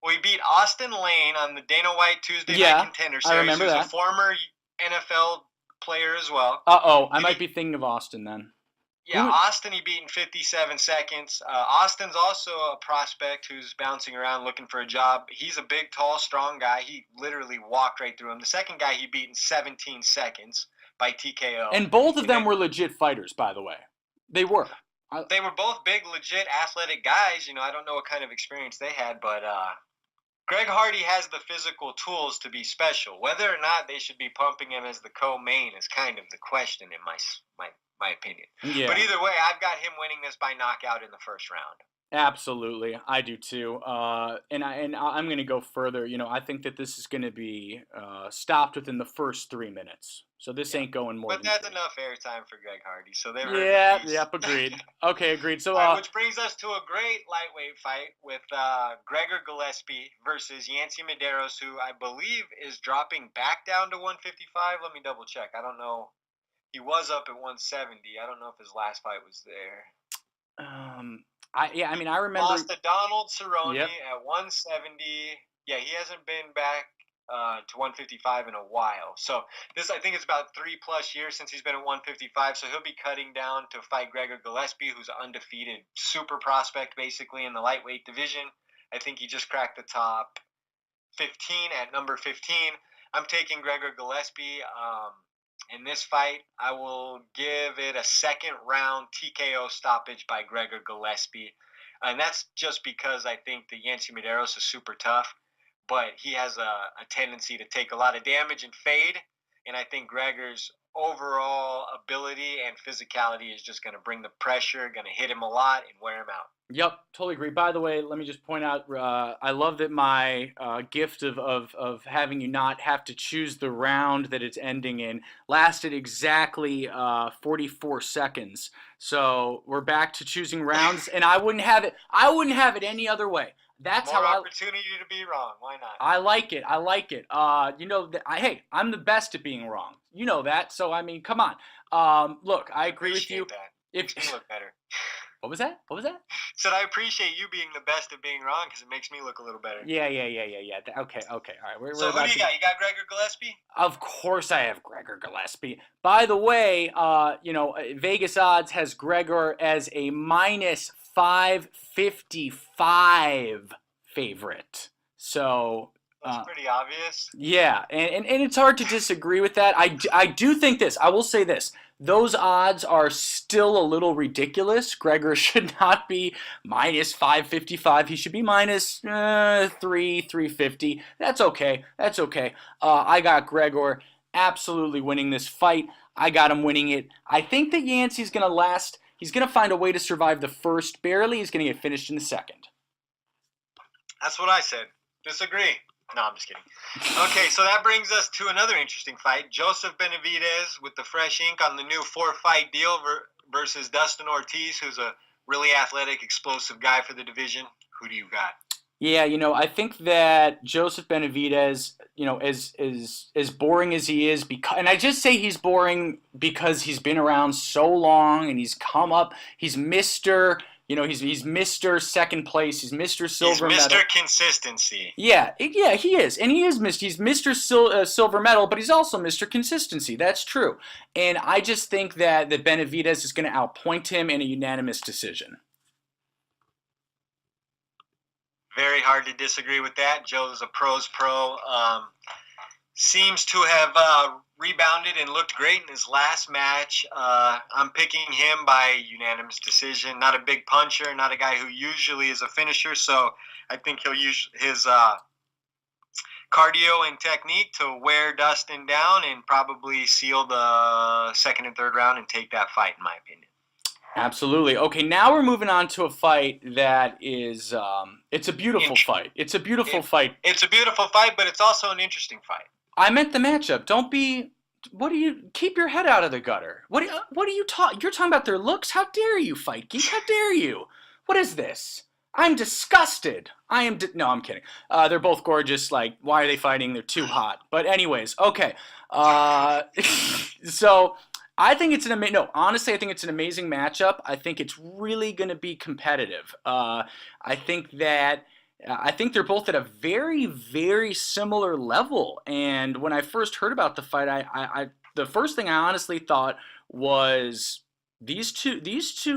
Well, he beat Austin Lane on the Dana White Tuesday Night Contender Series. I remember that. He's a former NFL player as well. I might be thinking of Austin then. Yeah, Austin he beat in 57 seconds. Austin's also a prospect who's bouncing around looking for a job. He's a big, tall, strong guy. He literally walked right through him. The second guy he beat in 17 seconds by TKO. And both of them were legit fighters, by the way. They were. They were both big, legit, athletic guys. I don't know what kind of experience they had, but Greg Hardy has the physical tools to be special. Whether or not they should be pumping him as the co-main is kind of the question in my opinion. Yeah. But either way, I've got him winning this by knockout in the first round. Absolutely, I do too. And I'm going to go further. I think that this is going to be stopped within the first 3 minutes. So this ain't going more. But that's enough airtime for Greg Hardy. So they agreed. Okay, agreed. So which brings us to a great lightweight fight with Gregor Gillespie versus Yancy Medeiros, who I believe is dropping back down to 155. Let me double check. I don't know. He was up at 170. I don't know if his last fight was there. I remember. Lost to Donald Cerrone at 170. Yeah, he hasn't been back to 155 in a while. So I think it's about 3+ years since he's been at 155. So he'll be cutting down to fight Gregor Gillespie, who's an undefeated super prospect basically in the lightweight division. I think he just cracked the top 15 at number 15. I'm taking Gregor Gillespie. In this fight, I will give it a second round TKO stoppage by Gregor Gillespie. And that's just because I think that Yancy Medeiros is super tough, but he has a tendency to take a lot of damage and fade. And I think Gregor's overall ability and physicality is just going to bring the pressure, going to hit him a lot and wear him out. Yep, totally agree. By the way, let me just point out, I love that my gift of having you not have to choose the round that it's ending in lasted exactly 44 seconds. So we're back to choosing rounds, and I wouldn't have it any other way. That's More how opportunity to be wrong. Why not? I like it. Hey, I'm the best at being wrong. You know that. So I mean, come on. Look, I agree with you. That. If Makes me look better. what was that? What was that? Said I appreciate you being the best at being wrong because it makes me look a little better. Yeah. Okay. All right. We're So who about do you to. got? You got Gregor Gillespie? Of course, I have Gregor Gillespie. By the way, Vegas odds has Gregor as a minus 555 favorite. So That's pretty obvious. yeah, and it's hard to disagree with that. I do think this. I will say this. Those odds are still a little ridiculous. Gregor should not be minus 555. He should be minus 350. That's okay. That's okay. I got Gregor absolutely winning this fight. I got him winning it. I think that Yancey's going to last. He's going to find a way to survive the first barely. He's going to get finished in the second. That's what I said. Disagree. No, I'm just kidding. Okay, so that brings us to another interesting fight. Joseph Benavidez with the fresh ink on the new 4-fight deal versus Dustin Ortiz, who's a really athletic, explosive guy for the division. Who do you got? Yeah, I think that Joseph Benavidez, as boring as he is, and I just say he's boring because he's been around so long and he's come up. He's Mr. He's Mr. Second Place. He's Mr. Silver Medal. He's Mr. Consistency. Yeah, he is, and he's Mr. Silver Medal, but he's also Mr. Consistency. That's true, and I just think that Benavidez is going to outpoint him in a unanimous decision. Very hard to disagree with that. Joe's a pro's pro. Seems to have rebounded and looked great in his last match. I'm picking him by unanimous decision. Not a big puncher, not a guy who usually is a finisher, so I think he'll use his cardio and technique to wear Dustin down and probably seal the second and third round and take that fight, in my opinion. Absolutely. Okay, now we're moving on to a fight that is, it's a beautiful fight. It's a beautiful fight. It's a beautiful fight, but it's also an interesting fight. I meant the matchup. Keep your head out of the gutter. What are you talking? You're talking about their looks? How dare you, Fight Geek? How dare you? What is this? I'm disgusted. No, I'm kidding. They're both gorgeous. Like, why are they fighting? They're too hot. But anyways, okay. So I think it's honestly, I think it's an amazing matchup. I think it's really going to be competitive. I think they're both at a very, very similar level. And when I first heard about the fight, I the first thing I honestly thought was these two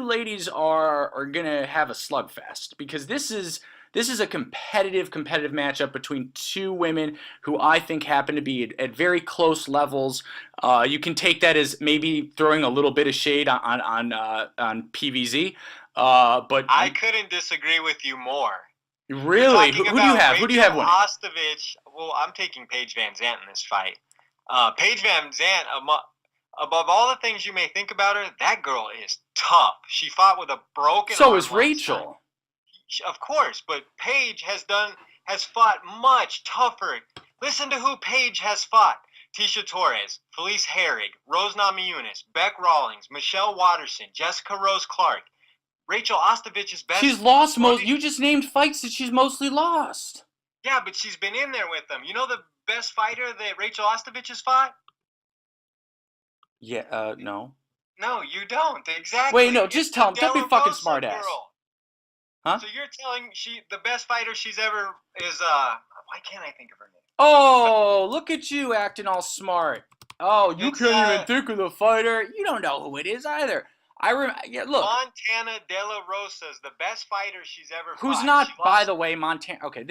ladies are gonna have a slugfest, because this is a competitive matchup between two women who I think happen to be at very close levels. You can take that as maybe throwing a little bit of shade on PVZ, but I couldn't disagree with you more. Really? Who do you have? Who do you have winning? Ostovich. Well, I'm taking Paige Van Zandt in this fight. Paige Van Zandt, above all the things you may think about her, that girl is tough. She fought with a broken arm. So is Rachel. Of course, but Paige has fought much tougher. Listen to who Paige has fought. Tisha Torres, Felice Herrig, Rose Namajunas, Beck Rawlings, Michelle Watterson, Jessica Rose Clark. Rachel Ostovich's best. She's lost you just named fights that she's mostly lost. Yeah, but she's been in there with them. You know the best fighter that Rachel Ostovich has fought? Yeah, no. No, you don't. Exactly. Wait, no, just tell him. Don't be fucking smart ass. Huh? So you're telling the best fighter she's ever is why can't I think of her name? Oh, look at you acting all smart. Oh, you can't even think of the fighter. You don't know who it is either. Look. Montana De La Rosa is the best fighter she's ever fought. Who's not, by the way, Montana. Okay,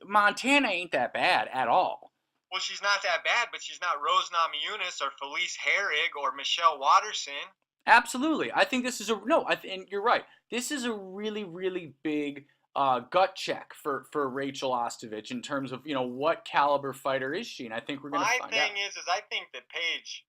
Montana ain't that bad at all. Well, she's not that bad, but she's not Rose Namajunas or Felice Herrig or Michelle Watterson. Absolutely. I think this is and you're right. This is a really, really big gut check for Rachel Ostovich in terms of, what caliber fighter is she? And I think we're going to find out. My thing is I think that Paige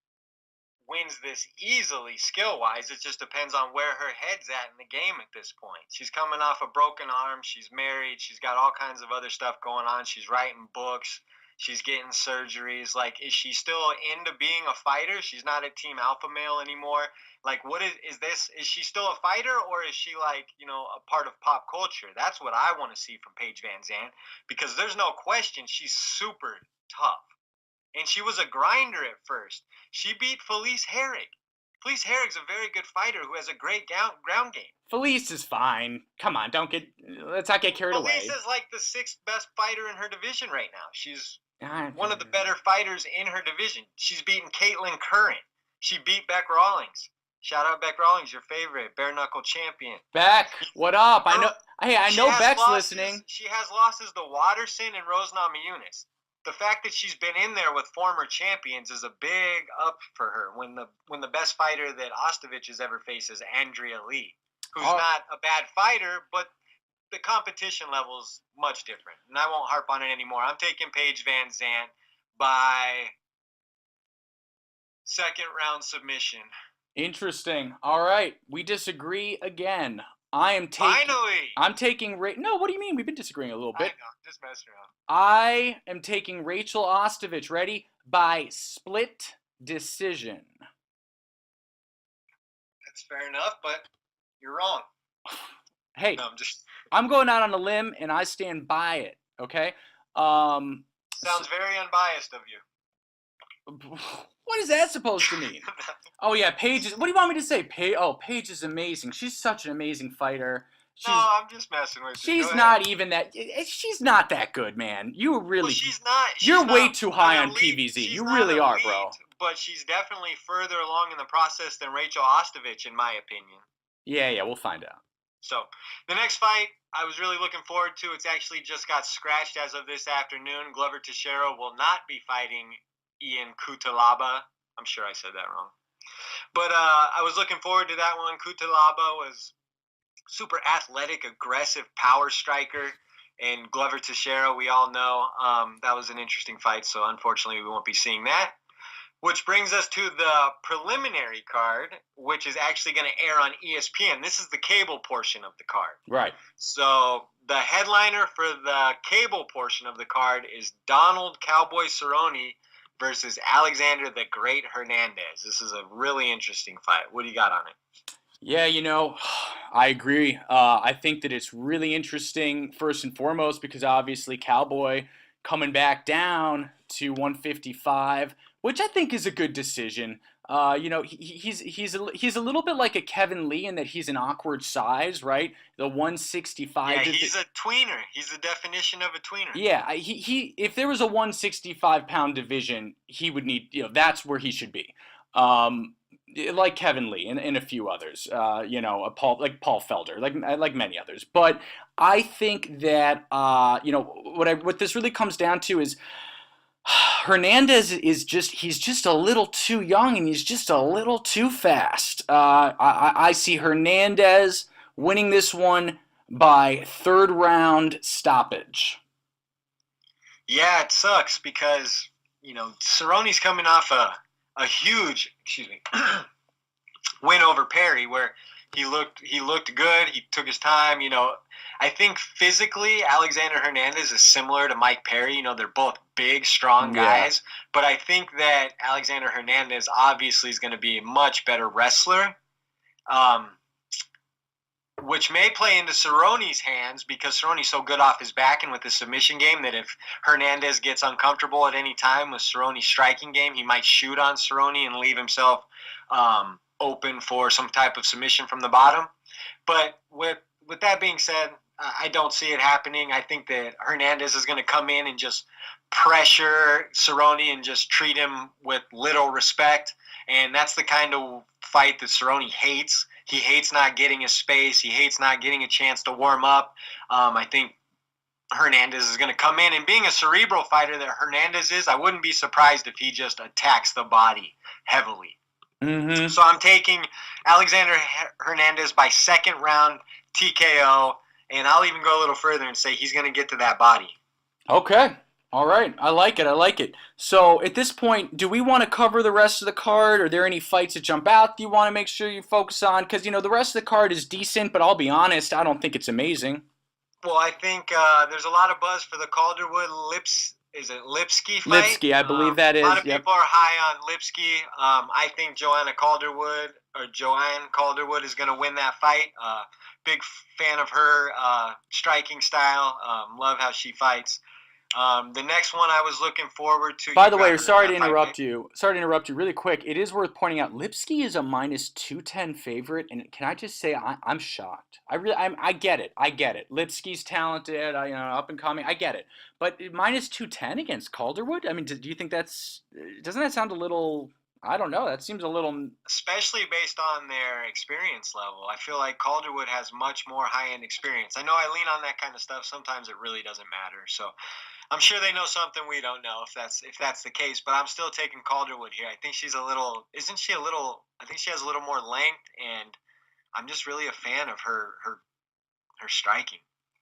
wins this easily skill-wise. It just depends on where her head's at in the game at this point. She's coming off a broken arm. She's married. She's got all kinds of other stuff going on. She's writing books. She's getting surgeries. Like, is she still into being a fighter? She's not a Team Alpha Male anymore. Like, what is this? Is she still a fighter, or is she, like, a part of pop culture? That's what I want to see from Paige Van Zandt, because there's no question she's super tough. And she was a grinder at first. She beat Felice Herrig. Felice Herrig's a very good fighter who has a great ground game. Felice is fine. Come on, let's not get carried away. Felice is like the 6th best fighter in her division right now. She's Ah, one of the better fighters in her division. She's beaten Caitlin Curran. She beat Beck Rawlings. Shout out Beck Rawlings, your favorite bare knuckle champion. Beck, what up? I know. Hey, I know Beck's losses, listening. She has losses to Watterson and Rose Namajunas. The fact that she's been in there with former champions is a big up for her. When the best fighter that Ostovich has ever faced is Andrea Lee, who's not a bad fighter, but the competition level is much different. And I won't harp on it anymore. I'm taking Paige Van Zandt by 2nd round submission. Interesting. All right, we disagree again. Finally! I'm taking No, what do you mean? We've been disagreeing a little bit. I know, just messing around. I am taking Rachel Ostovich, ready, by split decision. That's fair enough, but you're wrong. Hey, no, I'm going out on a limb, and I stand by it, okay? Sounds very unbiased of you. What is that supposed to mean? Oh, yeah, Paige is... What do you want me to say? Paige is amazing. She's such an amazing fighter. No, I'm just messing with you. She's not even that... She's not that good, man. You really... Well, she's not... You're way too high on PVZ. You really are, bro. But she's definitely further along in the process than Rachel Ostovich, in my opinion. Yeah, we'll find out. So, the next fight I was really looking forward to. It's actually just got scratched as of this afternoon. Glover Teixeira will not be fighting Ian Cutelaba. I'm sure I said that wrong. But I was looking forward to that one. Cutelaba was super athletic, aggressive power striker. And Glover Teixeira, we all know, that was an interesting fight. So, unfortunately, we won't be seeing that. Which brings us to the preliminary card, which is actually going to air on ESPN. This is the cable portion of the card. Right. So the headliner for the cable portion of the card is Donald Cowboy Cerrone versus Alexander the Great Hernandez. This is a really interesting fight. What do you got on it? Yeah, I agree. I think that it's really interesting, first and foremost, because obviously Cowboy coming back down to 155, which I think is a good decision. He's a little bit like a Kevin Lee in that he's an awkward size, right? The 165. Yeah, he's a tweener. He's the definition of a tweener. Yeah, he if there was a 165-pound division, he would need, that's where he should be. Like Kevin Lee and a few others, like Paul Felder, like many others. But I think that what this really comes down to is Hernandez he's just a little too young and he's just a little too fast. I see Hernandez winning this one by 3rd round stoppage. Yeah, it sucks because, Cerrone's coming off a huge, win over Perry where he looked good. He took his time, I think physically Alexander Hernandez is similar to Mike Perry. They're both big, strong guys. Yeah. But I think that Alexander Hernandez obviously is going to be a much better wrestler, which may play into Cerrone's hands because Cerrone's so good off his back and with the submission game that if Hernandez gets uncomfortable at any time with Cerrone's striking game, he might shoot on Cerrone and leave himself open for some type of submission from the bottom. But with that being said, I don't see it happening. I think that Hernandez is going to come in and just pressure Cerrone and just treat him with little respect. And that's the kind of fight that Cerrone hates. He hates not getting a space. He hates not getting a chance to warm up. I think Hernandez is going to come in. And being a cerebral fighter that Hernandez is, I wouldn't be surprised if he just attacks the body heavily. Mm-hmm. So I'm taking Alexander Hernandez by 2nd round TKO. And I'll even go a little further and say he's going to get to that body. Okay. All right. I like it. So at this point, do we want to cover the rest of the card? Are there any fights that jump out that you want to make sure you focus on? Because, the rest of the card is decent, but I'll be honest, I don't think it's amazing. Well, I think there's a lot of buzz for the Calderwood Lipski fight? Lipski, I believe that is. A lot of people are high on Lipski. I think Joanne Calderwood is going to win that fight. Big fan of her striking style. Love how she fights. The next one I was looking forward to. By You the got way, her in sorry to that fight pick. interrupt you. Sorry to interrupt you really quick. It is worth pointing out Lipsky is a minus 210 favorite, and can I just say I'm shocked. I get it. I get it. Lipsky's talented, up and coming. I get it. But minus 210 against Calderwood? I mean, do you think doesn't that sound a little, I don't know. That seems a little. Especially based on their experience level. I feel like Calderwood has much more high-end experience. I know I lean on that kind of stuff. Sometimes it really doesn't matter. So I'm sure they know something we don't know if that's the case. But I'm still taking Calderwood here. I think she's a little. Isn't she a little? I think she has a little more length, and I'm just really a fan of her striking.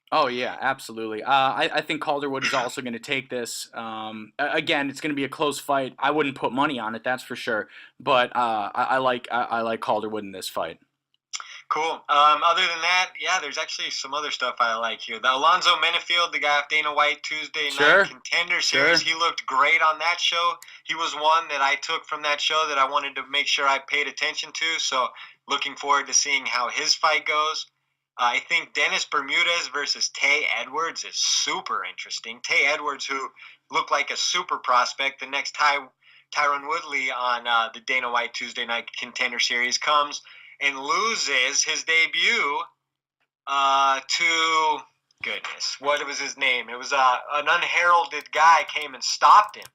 Oh yeah, absolutely. I think Calderwood is also going to take this. Again, it's going to be a close fight. I wouldn't put money on it, that's for sure. But I like Calderwood in this fight. Cool. Other than that, yeah, there's actually some other stuff I like here. The Alonzo Menefield, the guy off Dana White Tuesday Sure, Night Contender sure. Series, he looked great on that show. He was one that I took from that show that I wanted to make sure I paid attention to. So looking forward to seeing how his fight goes. I think Dennis Bermudez versus Tay Edwards is super interesting. Tay Edwards, who looked like a super prospect, the next Tyron Woodley on the Dana White Tuesday Night Contender Series comes and loses his debut to, goodness, what was his name? It was an unheralded guy came and stopped him.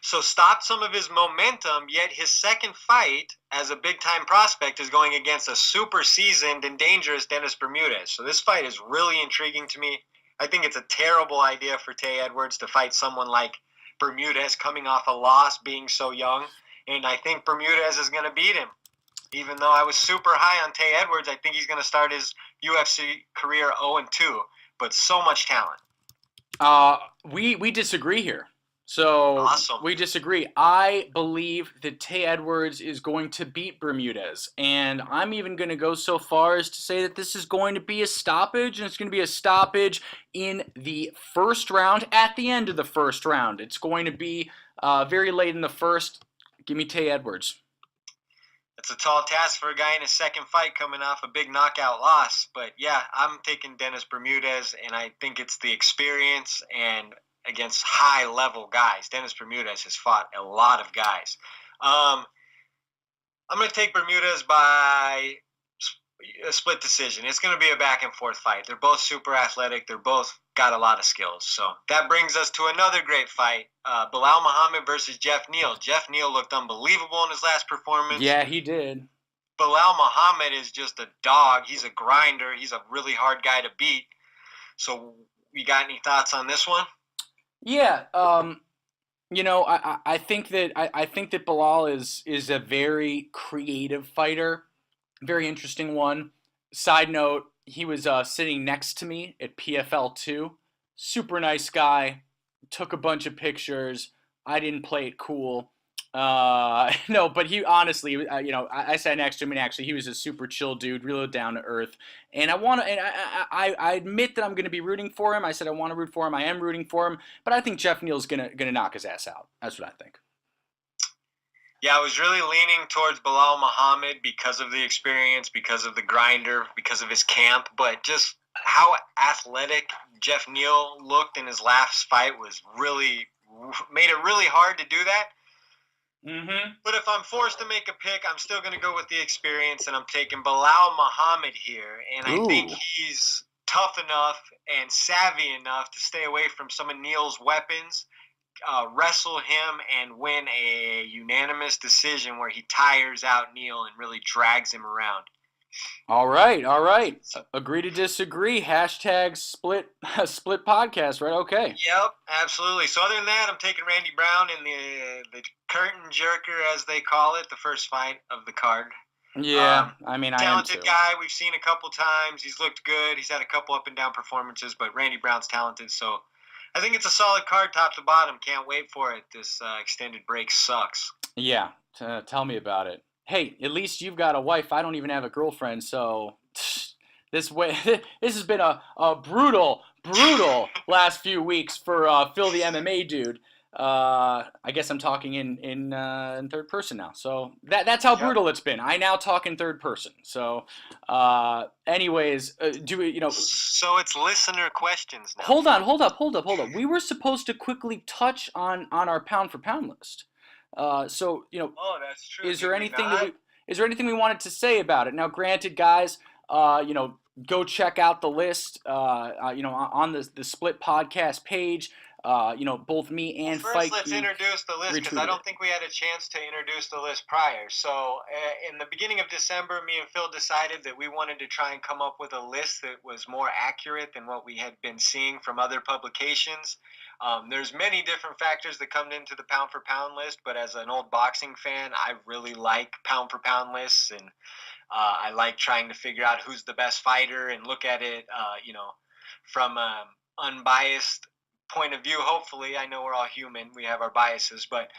So stopped some of his momentum, yet his second fight as a big-time prospect is going against a super seasoned and dangerous Dennis Bermudez. So this fight is really intriguing to me. I think it's a terrible idea for Tay Edwards to fight someone like Bermudez coming off a loss, being so young. And I think Bermudez is going to beat him. Even though I was super high on Tay Edwards, I think he's going to start his UFC career 0-2. But so much talent. We disagree here. So Awesome. we disagree. I believe that Tay Edwards is going to beat Bermudez, and I'm even going to go so far as to say that this is going to be a stoppage, and it's going to be a stoppage in the first round, at the end of the first round. It's going to be very late in the first. Give me Tay Edwards. It's a tall task for a guy in his second fight coming off a big knockout loss. But yeah, I'm taking Dennis Bermudez, and I think it's the experience and against high-level guys. Dennis Bermudez has fought a lot of guys. I'm going to take Bermudez by a split decision. It's going to be a back-and-forth fight. They're both super athletic. They're both got a lot of skills. So that brings us to another great fight, Bilal Muhammad versus Jeff Neal. Jeff Neal looked unbelievable in his last performance. Yeah, he did. Bilal Muhammad is just a dog. He's a grinder. He's a really hard guy to beat. So you got any thoughts on this one? Yeah, I think that Bilal is a very creative fighter, very interesting one. Side note, he was sitting next to me at PFL 2. Super nice guy. Took a bunch of pictures. I didn't play it cool. No, but he honestly, I sat next to him, and actually, he was a super chill dude, real down to earth. And I admit that I'm going to be rooting for him. I said I want to root for him. I am rooting for him, but I think Jeff Neal's gonna knock his ass out. That's what I think. Yeah, I was really leaning towards Bilal Muhammad because of the experience, because of the grinder, because of his camp, but just how athletic Jeff Neal looked in his last fight made it really hard to do that. Mm-hmm. But if I'm forced to make a pick, I'm still going to go with the experience, and I'm taking Bilal Muhammad here. And I think he's tough enough and savvy enough to stay away from some of Neal's weapons, wrestle him, and win a unanimous decision where he tires out Neal and really drags him around. All right. Agree to disagree. Hashtag split podcast, right? Okay. Yep, absolutely. So other than that, I'm taking Randy Brown in the curtain jerker, as they call it, the first fight of the card. Yeah, I am talented too. guy. We've seen a couple times. He's looked good. He's had a couple up and down performances, but Randy Brown's talented. So I think it's a solid card, top to bottom. Can't wait for it. This extended break sucks. Yeah, tell me about it. Hey, at least you've got a wife. I don't even have a girlfriend, so this has been a brutal last few weeks for Phil the MMA dude. I guess I'm talking in third person now. So that's how Yep. brutal it's been. I now talk in third person. So, anyways, do we, So it's listener questions now, hold on, Phil. hold up. We were supposed to quickly touch on our pound for pound list. So Oh, that's true. is Did there we anything not? we wanted to say about it? Now, granted, guys, go check out the list. On the Split podcast page. Both me Well, and first, Fight let's Geek introduce the list because I retweeted don't it. think we had a chance to introduce the list prior. So, in the beginning of December, me and Phil decided that we wanted to try and come up with a list that was more accurate than what we had been seeing from other publications. There's many different factors that come into the pound for pound list, but as an old boxing fan, I really like pound for pound lists, and I like trying to figure out who's the best fighter and look at it, from unbiased point of view. Hopefully, I know we're all human, we have our biases, but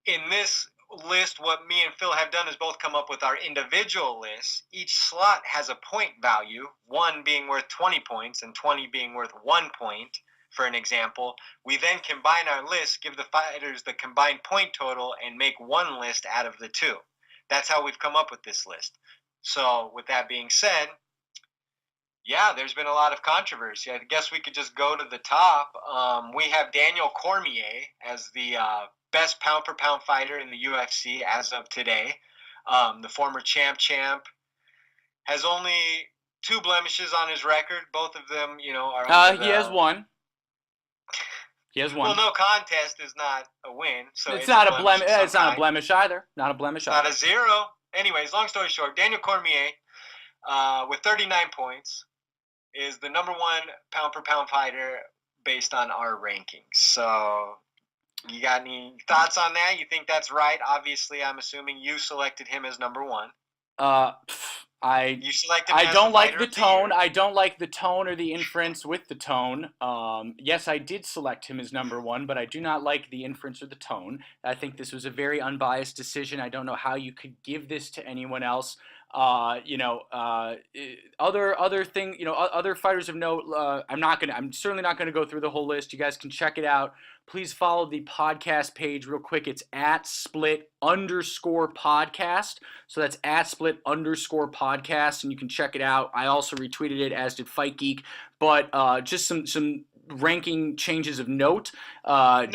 in this list, what me and Phil have done is both come up with our individual lists. Each slot has a point value, one being worth 20 points and 20 being worth 1 point. For an example, we then combine our lists, give the fighters the combined point total, and make one list out of the two. That's how we've come up with this list. So, with that being said, yeah, there's been a lot of controversy. I guess we could just go to the top. We have Daniel Cormier as the best pound for pound fighter in the UFC as of today. The former champ has only 2 blemishes on his record. Both of them, are under He has one. He has one. Well, no contest is not a win, so It's not a blemish. of some It's not a kind. blemish either. Not a blemish Not either. a zero. Anyways, long story short, Daniel Cormier, with 39 points, is the number 1 pound for pound fighter based on our rankings. So, you got any thoughts on that? You think that's right? Obviously, I'm assuming you selected him as number 1. You selected him I as don't the like fighter the of the year. tone. I don't like the tone or the inference with the tone. Yes, I did select him as number 1, but I do not like the inference or the tone. I think this was a very unbiased decision. I don't know how you could give this to anyone else. Other thing, other fighters of note. I'm certainly not gonna go through the whole list. You guys can check it out. Please follow the podcast page real quick. It's at @split_podcast. So that's at @split_podcast, and you can check it out. I also retweeted it, as did Fight Geek. But just some ranking changes of note. No.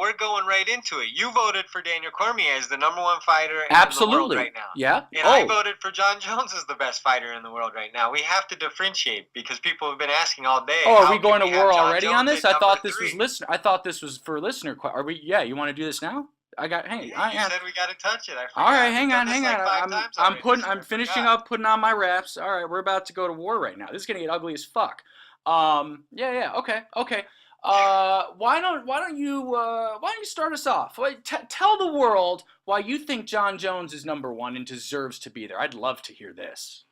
We're going right into it. You voted for Daniel Cormier as the number 1 fighter in the Absolutely. world right now. Yeah. And I voted for John Jones as the best fighter in the world right now. We have to differentiate because people have been asking all day. Oh, are how we going to can we have war John already Jones on this? at I thought number this was 3? listener. I thought this was for listener. Are we? Yeah. You want to do this now? You said we got to touch it. I forgot. All right, hang We've on. done this like 5 times I'm already, so I finishing forgot. up putting on my wraps. All right, we're about to go to war right now. This is gonna get ugly as fuck. Yeah. Okay. Why don't you start us off? Tell the world why you think John Jones is number 1 and deserves to be there. I'd love to hear this.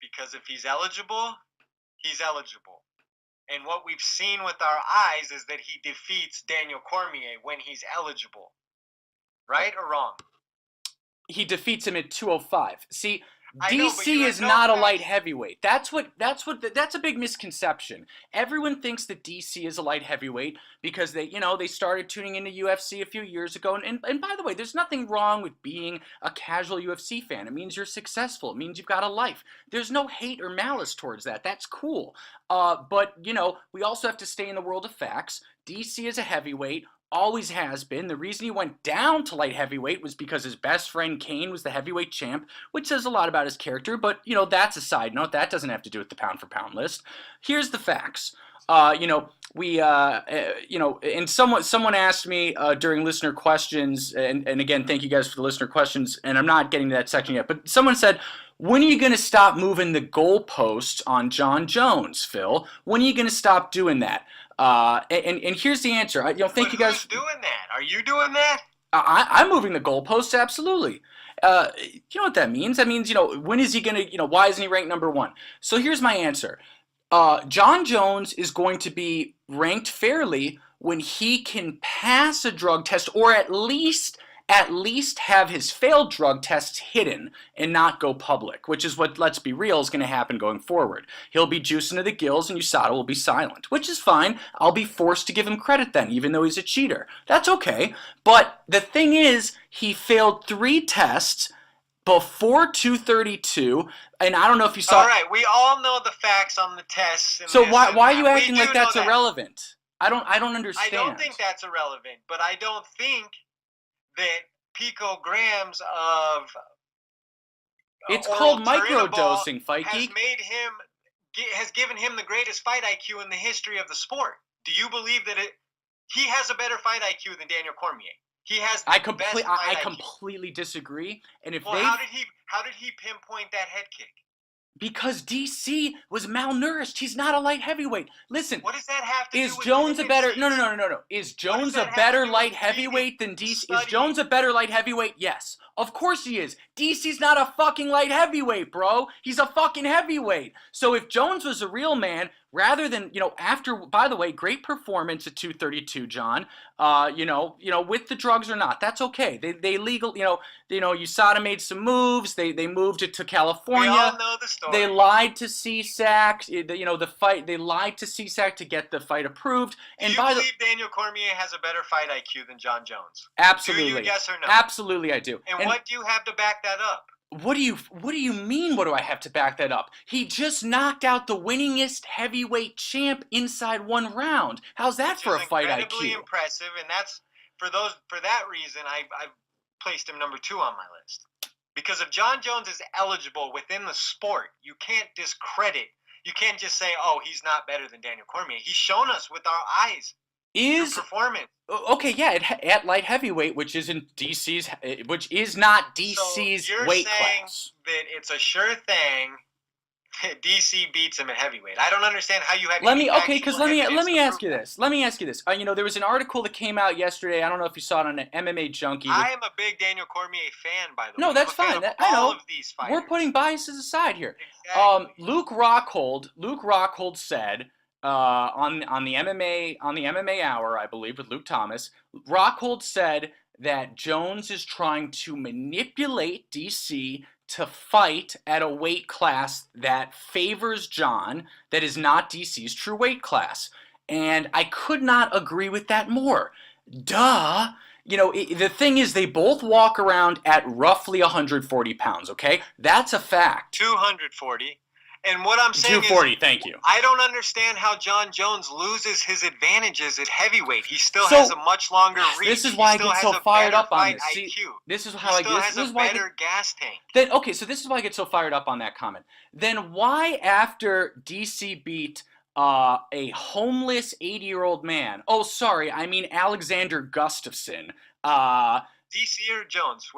Because if he's eligible, he's eligible. And what we've seen with our eyes is that he defeats Daniel Cormier when he's eligible. Right or wrong? He defeats him at 205. See, I know, but you DC had is no not a facts. light heavyweight. That's a big misconception. Everyone thinks that DC is a light heavyweight because they started tuning into UFC a few years ago. And by the way, there's nothing wrong with being a casual UFC fan. It means you're successful. It means you've got a life. There's no hate or malice towards that. That's cool. But we also have to stay in the world of facts. DC is a heavyweight. Always has been. The reason he went down to light heavyweight was because his best friend Kane was the heavyweight champ, which says a lot about his character, but that's a side note. That doesn't have to do with the pound for pound list. Here's the facts. And someone asked me during listener questions, and again, thank you guys for the listener questions, and I'm not getting to that section yet, but someone said, when are you going to stop moving the goalposts on John Jones, Phil? When are you going to stop doing that? And here's the answer. Thank you guys. Who's doing that? Are you doing that? I'm moving the goalposts, absolutely. You know what that means? That means, when is he going to, why isn't he ranked number 1? So here's my answer. John Jones is going to be ranked fairly when he can pass a drug test or at least at least have his failed drug tests hidden and not go public, which is what, let's be real, is going to happen going forward. He'll be juicing to the gills and USADA will be silent, which is fine. I'll be forced to give him credit then, even though he's a cheater. That's okay. But the thing is, he failed 3 tests before 232, and I don't know if you saw. All right, we all know the facts on the tests. So why are you acting like that's irrelevant? I don't understand. I don't think that's irrelevant, but I don't think that picograms of it's called microdosing, Fight Geek. Has given him the greatest fight IQ in the history of the sport. Do you believe that he has a better fight IQ than Daniel Cormier? He has the best fight IQ. I completely disagree. And if how did he pinpoint that head kick? Because DC was malnourished. He's not a light heavyweight. Listen. What does that have to do with Is Jones a better? No. Is Jones a better light heavyweight than DC? Is Jones a better light heavyweight? Yes. Of course he is. DC's not a fucking light heavyweight, bro. He's a fucking heavyweight. So if Jones was a real man, rather than, after, by the way, great performance at 232, John, with the drugs or not, that's okay. They legal, USADA made some moves. They moved it to California. We all know the story. They lied to CSAC, the fight, they lied to CSAC to get the fight approved. And do you believe Daniel Cormier has a better fight IQ than John Jones? Absolutely. Do you, yes or no? Absolutely I do. And what do you have to back that up? What do you mean, what do I have to back that up? He just knocked out the winningest heavyweight champ inside 1 round. How's that for a fight IQ? Incredibly impressive, and that's for that reason I've placed him number 2 on my list. Because if John Jones is eligible within the sport, you can't discredit. You can't just say, "Oh, he's not better than Daniel Cormier." He's shown us with our eyes through performance. Okay, yeah, at light heavyweight, which is not DC's weight class. That it's a sure thing that DC beats him at heavyweight. I don't understand how you have. Let me ask you this. There was an article that came out yesterday. I don't know if you saw it on an MMA Junkie. I am a big Daniel Cormier fan, by the way. No, that's fine. I know. All of these fighters. We're putting biases aside here. Exactly. Luke Rockhold said. On the MMA Hour, I believe, with Luke Thomas, Rockhold said that Jones is trying to manipulate DC to fight at a weight class that favors John, that is not DC's true weight class. And I could not agree with that more. Duh. The thing is, they both walk around at roughly 140 pounds, okay? That's a fact. 240. And what I'm saying 240, is, thank you. I don't understand how John Jones loses his advantages at heavyweight. He still has a much longer reach. This is why I get so fired up on this. See, this is how I get. This is why better gas tank. So this is why I get so fired up on that comment. Then why, after DC beat a homeless 80-year-old man? Oh, sorry, I mean Alexander Gustafsson. DC or Jones?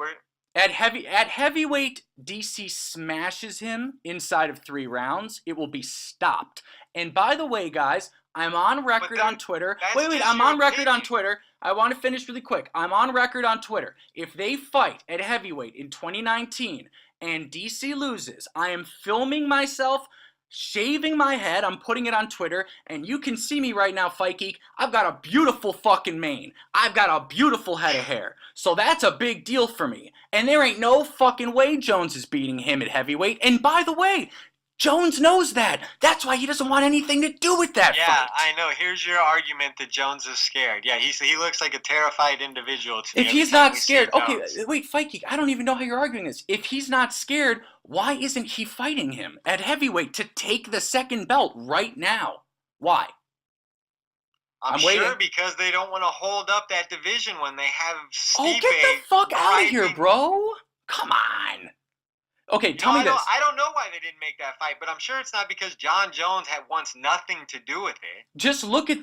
At heavyweight, DC smashes him inside of 3 rounds. It will be stopped. And by the way, guys, I'm on record on Twitter. Wait, I'm on record on Twitter. I want to finish really quick. I'm on record on Twitter. If they fight at heavyweight in 2019 and DC loses, I am filming myself shaving my head. I'm putting it on Twitter, and you can see me right now, Fight Geek. I've got a beautiful fucking mane. I've got a beautiful head of hair. So that's a big deal for me. And there ain't no fucking way Jones is beating him at heavyweight. And by the way, Jones knows that. That's why he doesn't want anything to do with that fight. Yeah, I know. Here's your argument that Jones is scared. Yeah, he looks like a terrified individual to me. If he's not scared, okay, wait, Fight Geek, I don't even know how you're arguing this. If he's not scared, why isn't he fighting him at heavyweight to take the second belt right now? Why? I'm sure because they don't want to hold up that division when they have Stipe. Oh, get the fuck out of here, bro. Come on. Okay, tell me this. I don't know why they didn't make that fight, but I'm sure it's not because John Jones wants nothing to do with it. Just look at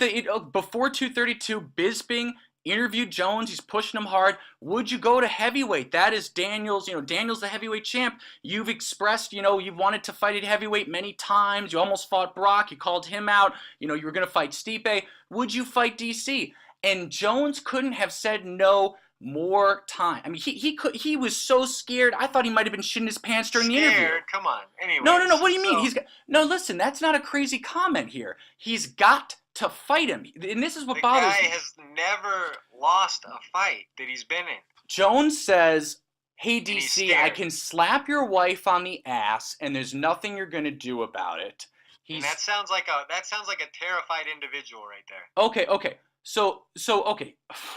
before 232, Bisping interviewed Jones. He's pushing him hard. Would you go to heavyweight? That is Daniel's. Daniel's the heavyweight champ. You've expressed, you've wanted to fight at heavyweight many times. You almost fought Brock. You called him out. You were going to fight Stipe. Would you fight DC? And Jones couldn't have said no more time. I mean, he was so scared. I thought he might have been shitting his pants during the interview. Come on. Anyway. No. What do you mean? Listen. That's not a crazy comment here. He's got to fight him, and this is what bothers me. The guy has never lost a fight that he's been in. Jones says, "Hey And he's DC, I scared. can slap your wife on the ass, and there's nothing you're gonna do about it." And He's that sounds like a terrified individual right there. okay. Okay.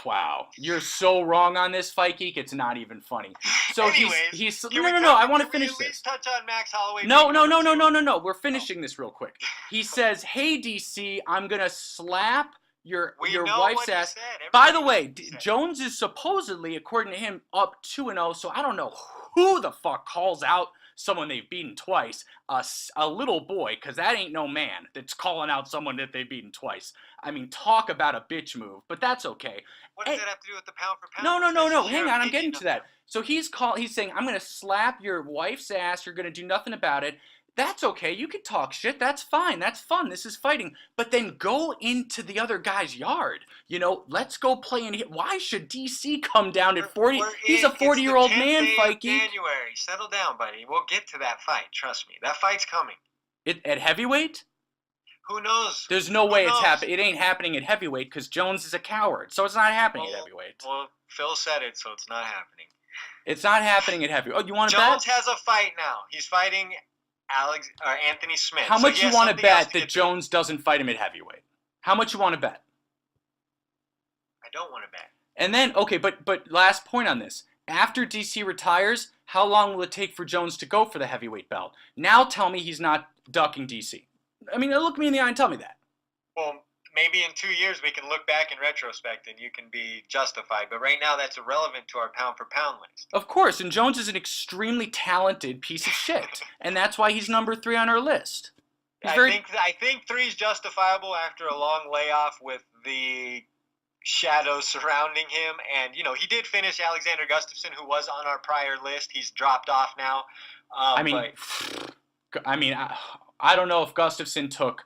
Wow, you're so wrong on this, Fight Geek. It's not even funny. So Anyways, he's can no. I want to can we finish at this. least touch on Max Holloway? No. being number two? No. We're finishing this real quick. He says, "Hey DC, I'm gonna slap your We your know wife's what he ass." said. By the Everybody way, knows what he said. Jones is supposedly, according to him, up 2-0. So I don't know who the fuck calls out someone they've beaten twice. A little boy, because that ain't no man that's calling out someone that they've beaten twice. I mean, talk about a bitch move, but that's okay. What does that have to do with the pound for pound? No. That's just Hang your on, I'm opinion getting of to that. So he's saying, "I'm gonna slap your wife's ass. You're gonna do nothing about it." That's okay. You can talk shit. That's fine. That's fun. This is fighting. But then go into the other guy's yard. Let's go play in here. Why should DC come down at 40? He's a 40-year-old man, Fight Geek. January. Settle down, buddy. We'll get to that fight. Trust me. That fight's coming. At heavyweight? Who knows? There's no way it's knows? happening. It ain't happening at heavyweight because Jones is a coward. So it's not happening at heavyweight. Well, Phil said it, so it's not happening. It's not happening at heavyweight. Oh, you want to bet? Jones has a fight now. He's fighting Anthony Smith. How much you want to bet that get to. Jones doesn't fight him at heavyweight? How much you want to bet? I don't want to bet. And then, okay, but last point on this. After DC retires, how long will it take for Jones to go for the heavyweight belt? Now tell me he's not ducking DC. I mean, look me in the eye and tell me that. Well, maybe in 2 years we can look back in retrospect and you can be justified. But right now that's irrelevant to our pound for pound list. Of course, and Jones is an extremely talented piece of shit. And that's why he's number 3 on our list. I think 3's justifiable after a long layoff with the shadows surrounding him. And, he did finish Alexander Gustafsson, who was on our prior list. He's dropped off now. I don't know if Gustafsson took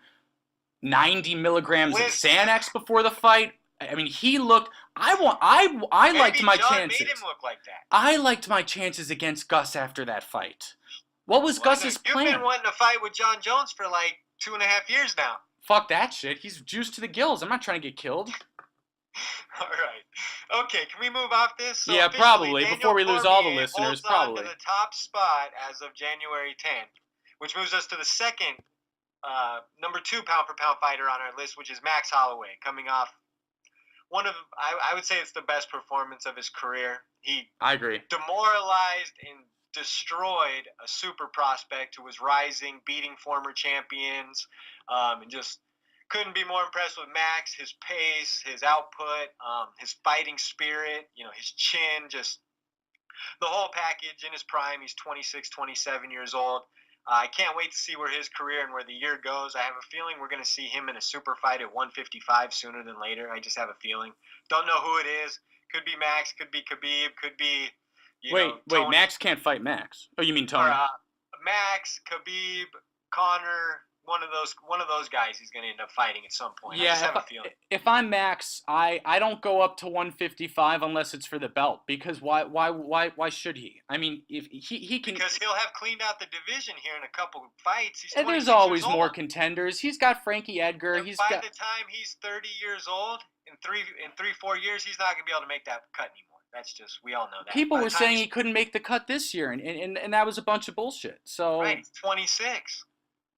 90 milligrams of Xanax before the fight. I mean, he looked. I liked my chances. Made him look like that. I liked my chances against Gus after that fight. What was Gus's plan? You've been wanting to fight with John Jones for like 2.5 years now. Fuck that shit. He's juiced to the gills. I'm not trying to get killed. All right. Okay, can we move off this? So yeah, probably. Daniel before we lose all the Cormier listeners, holds on probably. to the top spot as of January 10th, which moves us to the second number 2 pound for pound fighter on our list, which is Max Holloway, coming off I would say it's the best performance of his career. I agree. Demoralized and destroyed a super prospect who was rising, beating former champions, and just couldn't be more impressed with Max, his pace, his output, his fighting spirit, his chin, just the whole package in his prime. He's 26, 27 years old. I can't wait to see where his career and where the year goes. I have a feeling we're going to see him in a super fight at 155 sooner than later. I just have a feeling. Don't know who it is. Could be Max, could be Khabib, could be Wait, Tony. Max can't fight Max. Oh, you mean Tony? Max, Khabib, Connor, one of those guys he's going to end up fighting at some point. Yeah, I just have a feeling. If I'm Max, I don't go up to 155 unless it's for the belt, because why should he? I mean, if he can, because he'll have cleaned out the division here in a couple fights. He's and there's always more contenders. He's got Frankie Edgar. And by the time he's 30 years old, in 4 years, he's not going to be able to make that cut anymore. That's just, we all know that. People were saying he couldn't make the cut this year, and that was a bunch of bullshit. So right, he's 26.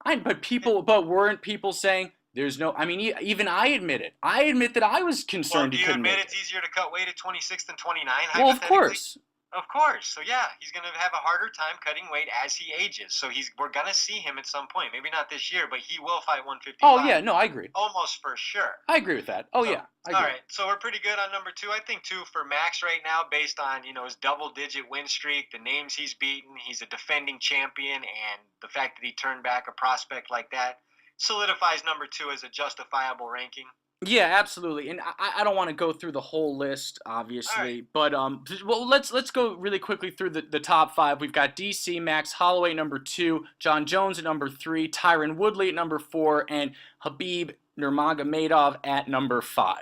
But weren't people saying there's no? I mean, even I admit it. I admit that I was concerned he couldn't make it. Do you admit it's easier to cut weight at 26 than 29? Well, of course. Of course. So yeah, he's going to have a harder time cutting weight as he ages. So we're going to see him at some point. Maybe not this year, but he will fight 155. Oh yeah, no, I agree. Almost for sure. I agree with that. Oh yeah. I agree. All right, so we're pretty good on number 2. I think 2 for Max right now, based on his double-digit win streak, the names he's beaten. He's a defending champion, and the fact that he turned back a prospect like that solidifies number 2 as a justifiable ranking. Yeah, absolutely. And I don't want to go through the whole list, obviously, but well, let's go really quickly through the top 5. We've got DC, Max Holloway number 2, John Jones at number 3, Tyron Woodley at number 4, and Khabib Nurmagomedov at number 5.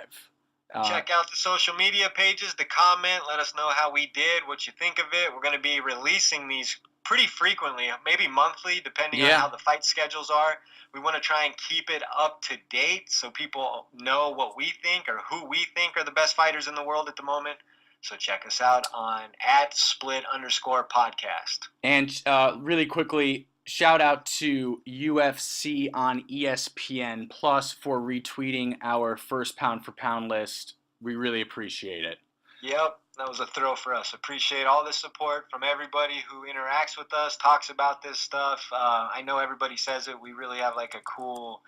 Check out the social media pages, the comment, let us know how we did, what you think of it. We're going to be releasing these pretty frequently, maybe monthly, depending on how the fight schedules are. We want to try and keep it up to date so people know what we think or who we think are the best fighters in the world at the moment. So check us out on @split_podcast. And really quickly, shout out to UFC on ESPN Plus for retweeting our first pound for pound list. We really appreciate it. Yep, that was a thrill for us. Appreciate all the support from everybody who interacts with us, talks about this stuff. I know everybody says it. We really have like a cool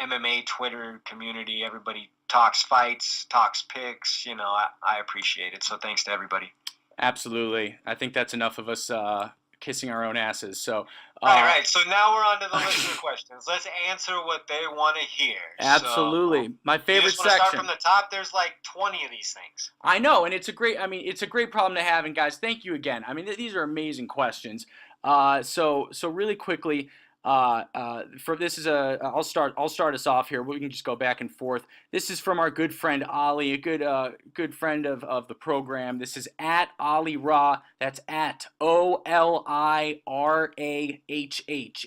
MMA Twitter community. Everybody talks fights, talks picks. I appreciate it. So thanks to everybody. Absolutely. I think that's enough of us kissing our own asses. So, right. So now we're on to the listener questions. Let's answer what they want to hear. Absolutely. So, My favorite you just want to section. start from the top? There's like 20 of these things. I know, and it's a great problem to have. And guys, thank you again. I mean, these are amazing questions. So really quickly, for this is I'll start us off here. We can just go back and forth. This is from our good friend Ali, a good friend of the program. This is @Ali-Rah. That's @OLIRAHH,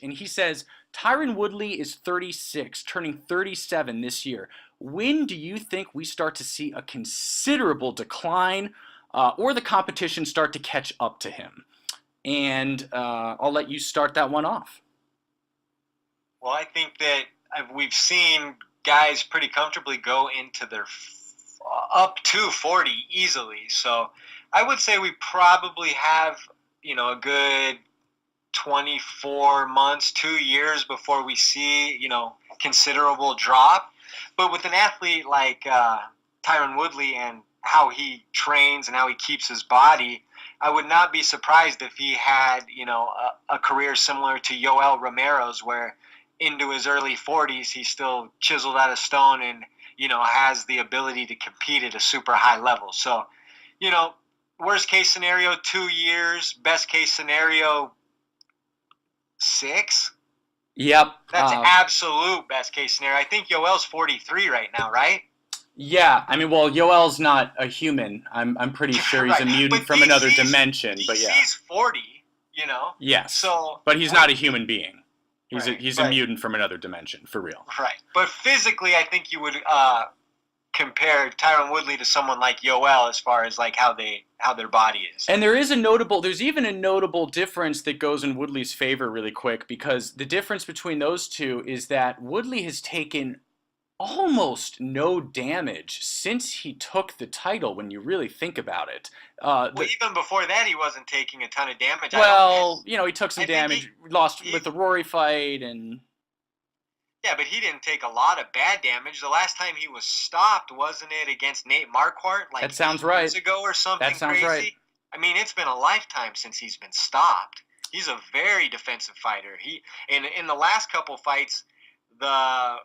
and he says Tyron Woodley is 36, turning 37 this year. When do you think we start to see a considerable decline, or the competition start to catch up to him? And I'll let you start that one off. Well, I think that we've seen guys pretty comfortably go into their up to 40 easily. So I would say we probably have, a good 24 months, 2 years before we see, considerable drop. But with an athlete like Tyron Woodley and how he trains and how he keeps his body, I would not be surprised if he had, a career similar to Yoel Romero's, where into his early 40s, he's still chiseled out of stone and, has the ability to compete at a super high level. So, worst case scenario, 2 years. Best case scenario, 6. Yep. That's absolute best case scenario. I think Yoel's 43 right now, right? Yeah. I mean, well, Yoel's not a human. I'm pretty sure he's right. a mutant from another dimension. But yeah. He's 40, Yes. So, but he's not a human being. He's a right. mutant from another dimension, for real. Right. But physically, I think you would compare Tyron Woodley to someone like Yoel as far as like how their body is. And there's even a notable difference that goes in Woodley's favor really quick, because the difference between those two is that Woodley has taken almost no damage since he took the title, when you really think about it. Even before that, he wasn't taking a ton of damage. Well, he took some damage, lost with the Rory fight, and... Yeah, but he didn't take a lot of bad damage. The last time he was stopped, wasn't it against Nate Marquardt, like that sounds right. years ago or something that sounds crazy? Right. I mean, it's been a lifetime since he's been stopped. He's a very defensive fighter. In the last couple fights, the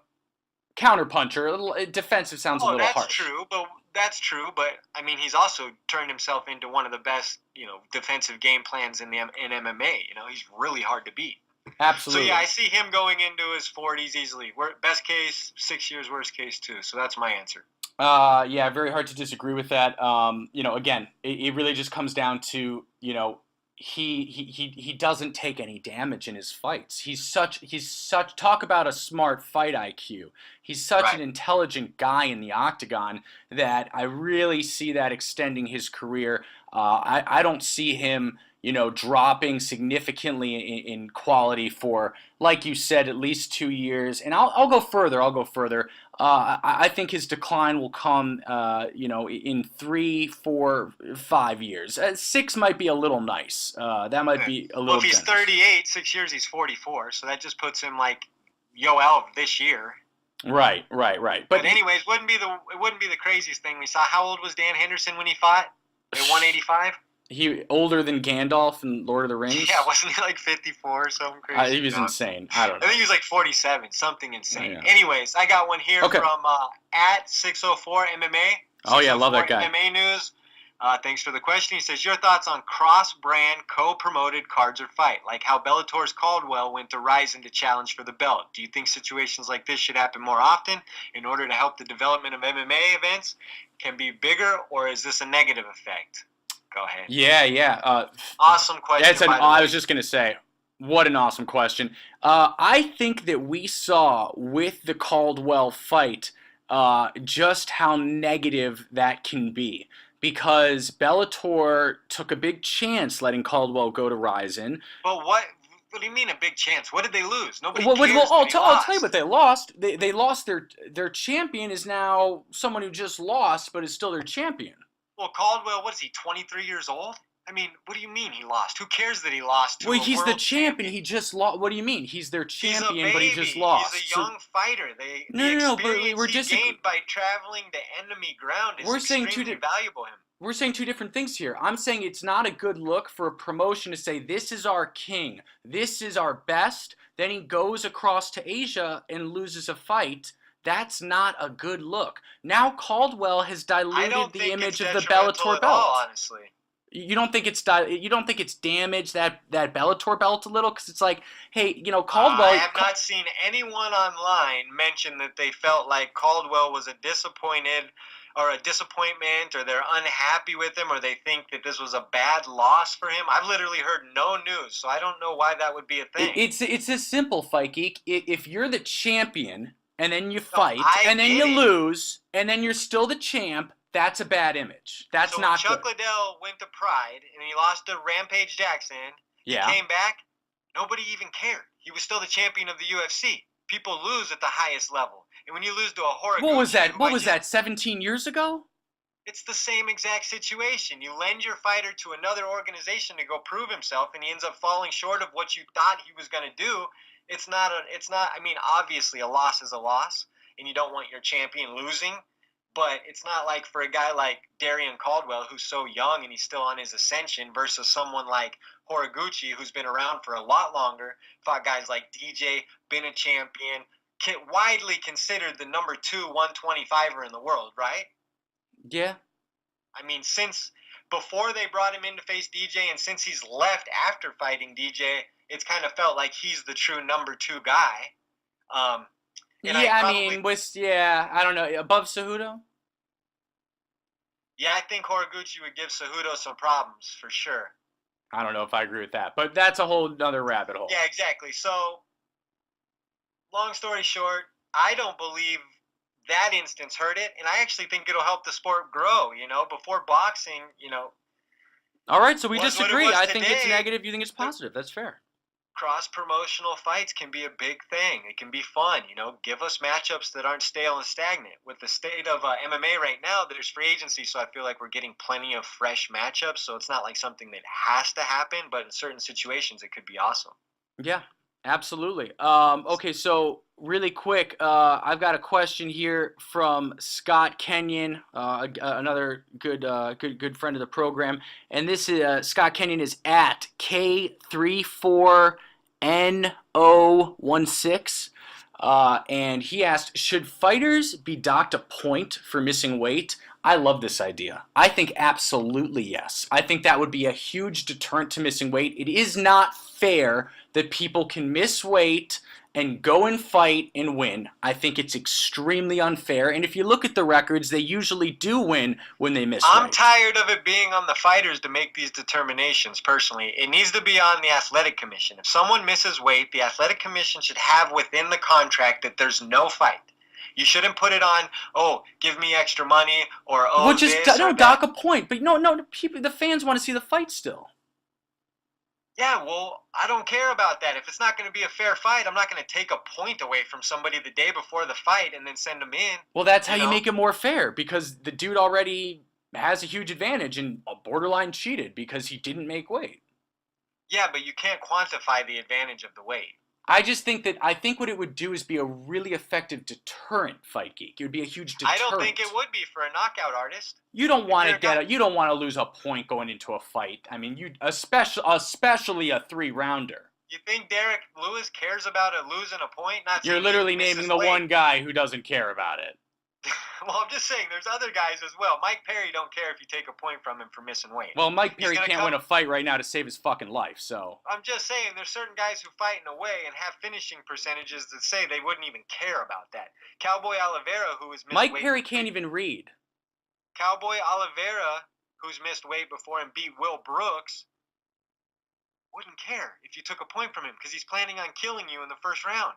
counterpuncher, defensive sounds a little harsh. That's true, but I mean, he's also turned himself into one of the best, defensive game plans in MMA. He's really hard to beat. Absolutely. So yeah, I see him going into his 40s easily. Best case 6 years, worst case 2. So that's my answer. Yeah, very hard to disagree with that. Again, it really just comes down to, he doesn't take any damage in his fights. He's such talk about a smart fight IQ. He's such an intelligent guy in the octagon that I really see that extending his career. I don't see him, dropping significantly in quality for, like you said, at least 2 years. And I'll go further. I think his decline will come, in 3, 4, 5 years. 6 might be a little nice. That might be a little. Well, if he's 38, 6 years, he's 44. So that just puts him like Yoel this year. Right. But anyways, it wouldn't be the craziest thing we saw. How old was Dan Henderson when he fought? At 185. He older than Gandalf in Lord of the Rings? Yeah, wasn't he like 54 or something crazy? He was insane. I don't know. I think he was like 47, something insane. Yeah. Anyways, I got one here from @604 MMA. Oh yeah, love that guy. MMA News. Thanks for the question. He says, your thoughts on cross-brand, co-promoted cards or fight, like how Bellator's Caldwell went to Rizin to challenge for the belt. Do you think situations like this should happen more often in order to help the development of MMA events can be bigger, or is this a negative effect? Go ahead. Yeah. Awesome question. I was just going to say, what an awesome question. I think that we saw with the Caldwell fight just how negative that can be. because Bellator took a big chance letting Caldwell go to Ryzen. But what do you mean a big chance? What did they lose? Nobody Well, cares that he I'll tell you lost. what they lost. They lost their champion is now someone who just lost, but is still their champion. Well, Caldwell, what is he, 23 years old? I mean, what do you mean he lost? Who cares that he lost to Well, a he's world the champion. He just lost. What do you mean? He's their champion, He's a but he baby. just lost. He's a young fighter. No, The but experience he gained by traveling to enemy ground is extremely valuable to him. We're saying two different things here. I'm saying it's not a good look for a promotion to say, this is our king, this is our best. Then he goes across to Asia and loses a fight. That's not a good look. Now Caldwell has diluted the image of the Bellator belt. All, honestly. You don't think it's damaged that Bellator belt a little? Because it's like, hey, Caldwell. I have not seen anyone online mention that they felt like Caldwell was a disappointment, or they're unhappy with him, or they think that this was a bad loss for him. I've literally heard no news, so I don't know why that would be a thing. It's a simple, Fight Geek. If you're the champion and then you fight and then you lose and then you're still the champ, that's a bad image. That's not good. So Chuck Liddell went to Pride and he lost to Rampage Jackson. Yeah. He came back. Nobody even cared. He was still the champion of the UFC. People lose at the highest level. And when you lose to a Horiguchi... What was that, 17 years ago? It's the same exact situation. You lend your fighter to another organization to go prove himself, and he ends up falling short of what you thought he was going to do. I mean, obviously a loss is a loss, and you don't want your champion losing, but it's not like for a guy like Darian Caldwell, who's so young and he's still on his ascension, versus someone like Horiguchi, who's been around for a lot longer, fought guys like DJ, been a champion, widely considered the number 2 125er in the world, right? Yeah. I mean, since before they brought him in to face DJ, and since he's left after fighting DJ, it's kind of felt like he's the true number 2 guy. I don't know, above Cejudo? Yeah, I think Horiguchi would give Cejudo some problems, for sure. I don't know if I agree with that, but that's a whole other rabbit hole. Yeah, exactly. So, long story short, I don't believe that instance hurt it, and I actually think it'll help the sport grow, before boxing, All right, so we disagree. I think it's today, negative, you think it's positive. That's fair. Cross-promotional fights can be a big thing. It can be fun, Give us matchups that aren't stale and stagnant. With the state of MMA right now, there's free agency, so I feel like we're getting plenty of fresh matchups, so it's not like something that has to happen, but in certain situations, it could be awesome. Yeah, absolutely. Okay, so really quick, I've got a question here from Scott Kenyon, another good friend of the program, and this is Scott Kenyon is at K34NO16, and he asked, should fighters be docked a point for missing weight? I love this idea. I think absolutely yes. I think that would be a huge deterrent to missing weight. It is not fair that people can miss weight and go and fight and win. I think it's extremely unfair. And if you look at the records, they usually do win when they miss weight. I'm tired of it being on the fighters to make these determinations, personally. It needs to be on the athletic commission. If someone misses weight, the athletic commission should have within the contract that there's no fight. You shouldn't put it on, give me extra money, or dock a point. But no, the fans want to see the fight still. Yeah, well, I don't care about that. If it's not going to be a fair fight, I'm not going to take a point away from somebody the day before the fight and then send them in. Well, that's how you make it more fair, because the dude already has a huge advantage and borderline cheated because he didn't make weight. Yeah, but you can't quantify the advantage of the weight. I think what it would do is be a really effective deterrent, Fight Geek. It would be a huge deterrent. I don't think it would be for a knockout artist. You don't want to lose a point going into a fight. I mean, especially a 3-rounder. You think Derek Lewis cares about losing a point? You're literally naming the one guy who doesn't care about it. Well, I'm just saying, there's other guys as well. Mike Perry don't care if you take a point from him for missing weight. Well, Mike Perry can't win a fight right now to save his fucking life, so... I'm just saying, there's certain guys who fight in a way and have finishing percentages that say they wouldn't even care about that. Cowboy Oliveira, who has missed weight... Mike Perry can't even read. Cowboy Oliveira, who's missed weight before and beat Will Brooks, wouldn't care if you took a point from him because he's planning on killing you in the first round.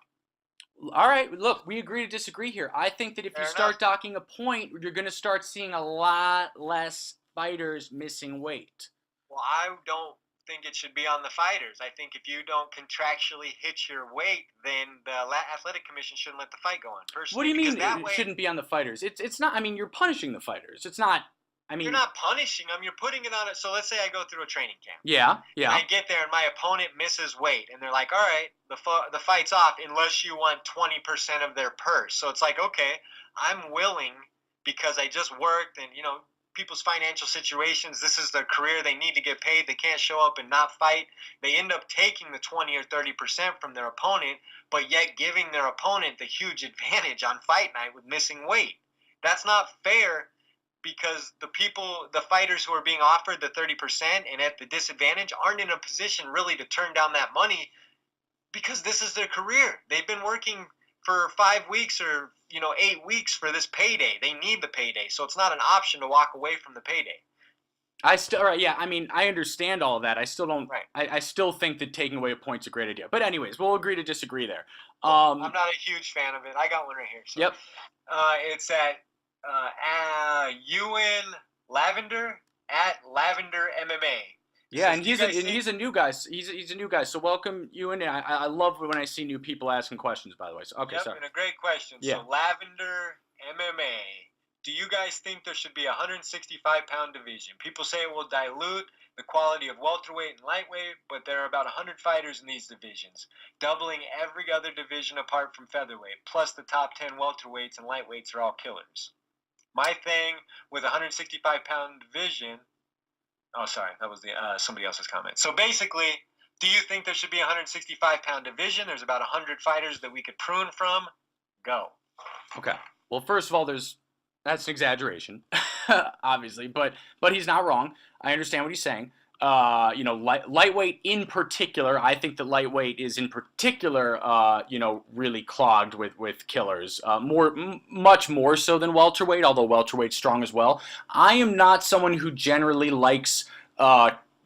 All right, look, we agree to disagree here. I think that if you start docking a point, you're going to start seeing a lot less fighters missing weight? Well, I don't think it should be on the fighters. I think if you don't contractually hit your weight, then the athletic commission shouldn't let the fight go on. What Personally, do you because mean that it way shouldn't be on the fighters? It's not. I mean, you're punishing the fighters. It's not. I you're mean, not punishing them. You're putting it on it. So let's say I go through a training camp. yeah, And yeah. I get there and my opponent misses weight, and they're like, "All right, the fight's off unless you want 20% of their purse." So it's like, okay, I'm willing because I just worked, and people's financial situations. This is their career. They need to get paid. They can't show up and not fight. They end up taking the 20 or 30% from their opponent, but yet giving their opponent the huge advantage on fight night with missing weight. That's not fair. Because the fighters who are being offered the 30% and at the disadvantage aren't in a position really to turn down that money because this is their career. They've been working for 5 weeks or 8 weeks for this payday. They need the payday, so it's not an option to walk away from the payday. Right, yeah. I mean, I understand all of that. I still don't. Right. I still think that taking away a point's a great idea. But anyways, we'll agree to disagree there. I'm not a huge fan of it. I got one right here. So, Yep. It's at Ewan Lavender at Lavender MMA. Yeah, Says, and "Do you guys he's a new guy. He's a new guy. So welcome, Ewan. I love when I see new people asking questions. By the way, so okay, Yep, sorry. and a great question. Yeah. So Lavender MMA. Do you guys think there should be a 165-pound division? People say it will dilute the quality of welterweight and lightweight, but there are about 100 fighters in these divisions, doubling every other division apart from featherweight. Plus, the top 10 welterweights and lightweights are all killers. My thing with a 165-pound division. Oh, sorry, that was somebody else's comment. So basically, do you think there should be a 165-pound division? There's about 100 fighters that we could prune from. Go. Okay. Well, first of all, that's an exaggeration, obviously, but he's not wrong. I understand what he's saying. Lightweight in particular, I think that lightweight is in particular, really clogged with killers. Much more so than welterweight, although welterweight's strong as well. I am not someone who generally likes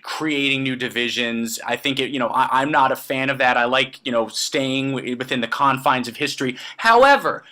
creating new divisions. I think I'm not a fan of that. I like staying within the confines of history. However,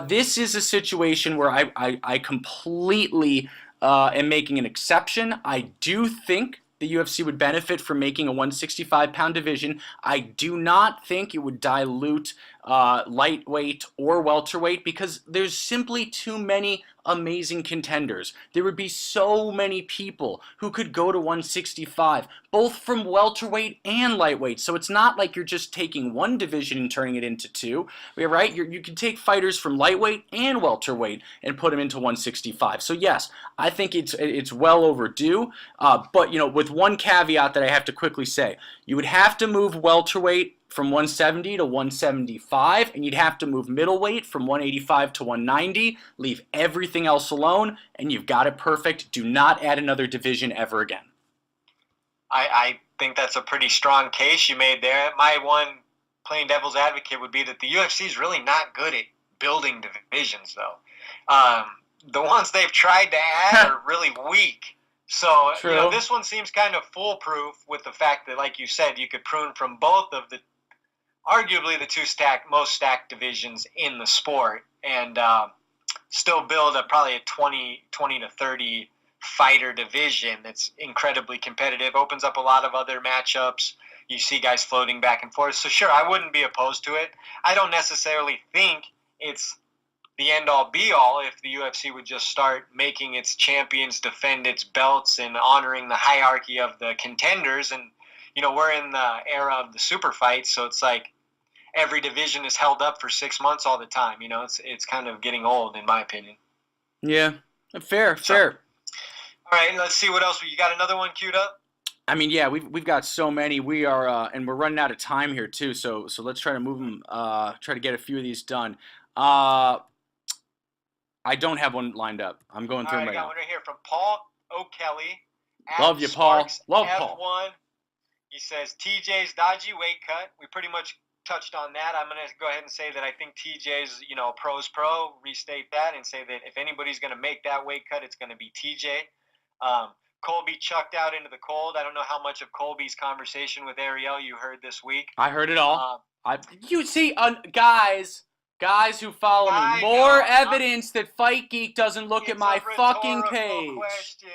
this is a situation where I completely am making an exception. I do think the UFC would benefit from making a 165-pound division. I do not think it would dilute lightweight or welterweight because there's simply too many amazing contenders. There would be so many people who could go to 165, both from welterweight and lightweight. So it's not like you're just taking one division and turning it into two, right? You can take fighters from lightweight and welterweight and put them into 165. So yes, I think it's well overdue. But with one caveat that I have to quickly say, you would have to move welterweight from 170 to 175, and you'd have to move middleweight from 185 to 190, leave everything else alone, and you've got it perfect. Do not add another division ever again. I think that's a pretty strong case you made there. My one plain devil's advocate would be that the UFC is really not good at building divisions, though. The ones they've tried to add are really weak. So, this one seems kind of foolproof with the fact that, like you said, you could prune from both of the arguably the two most stacked divisions in the sport and still build probably a 20 to 30 fighter division that's incredibly competitive, opens up a lot of other matchups. You see guys floating back and forth. So sure, I wouldn't be opposed to it. I don't necessarily think it's the end-all be-all if the UFC would just start making its champions defend its belts and honoring the hierarchy of the contenders. And, we're in the era of the super fights, so it's like every division is held up for 6 months all the time. It's kind of getting old, in my opinion. Yeah, fair. All right, let's see what else. You got another one queued up? I mean, yeah, we've got so many. We are, and we're running out of time here too. So let's try to move them. Try to get a few of these done. I don't have one lined up. I'm going through them right now. I got one right here from Paul O'Kelly. Love you, Paul. Love F1. Paul. He says TJ's dodgy weight cut. We pretty much touched on that. I'm going to go ahead and say that I think TJ's, pro's pro. Restate that and say that if anybody's going to make that weight cut, it's going to be TJ. Colby chucked out into the cold. I don't know how much of Colby's conversation with Ariel you heard this week. I heard it all. You see, guys, Guys who follow me, I more know. evidence that Fight Geek doesn't look at It's my a fucking rhetorical page. question.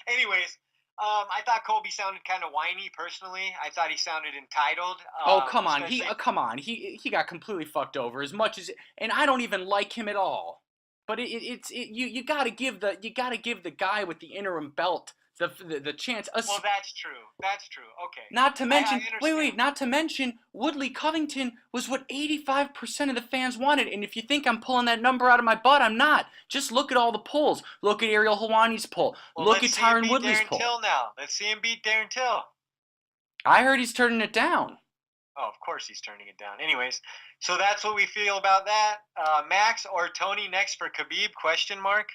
Anyways, I thought Kobe sounded kind of whiny. Personally, I thought he sounded entitled. Oh, come on. Especially. Come on. He got completely fucked over as much as, and I don't even like him at all. But you got to give the guy with the interim belt the chance. Well, that's true. That's true. Okay. Not to mention, I understand. not to mention, Woodley Covington was what 85% of the fans wanted. And if you think I'm pulling that number out of my butt, I'm not. Just look at all the polls. Look at Ariel Helwani's poll. Well, Look at let's see him Tyron beat Woodley's Darren poll. Till now. Let's see him beat Darren Till. I heard he's turning it down. Oh, of course he's turning it down. Anyways, so that's what we feel about that. Max or Tony next for Khabib? Question mark.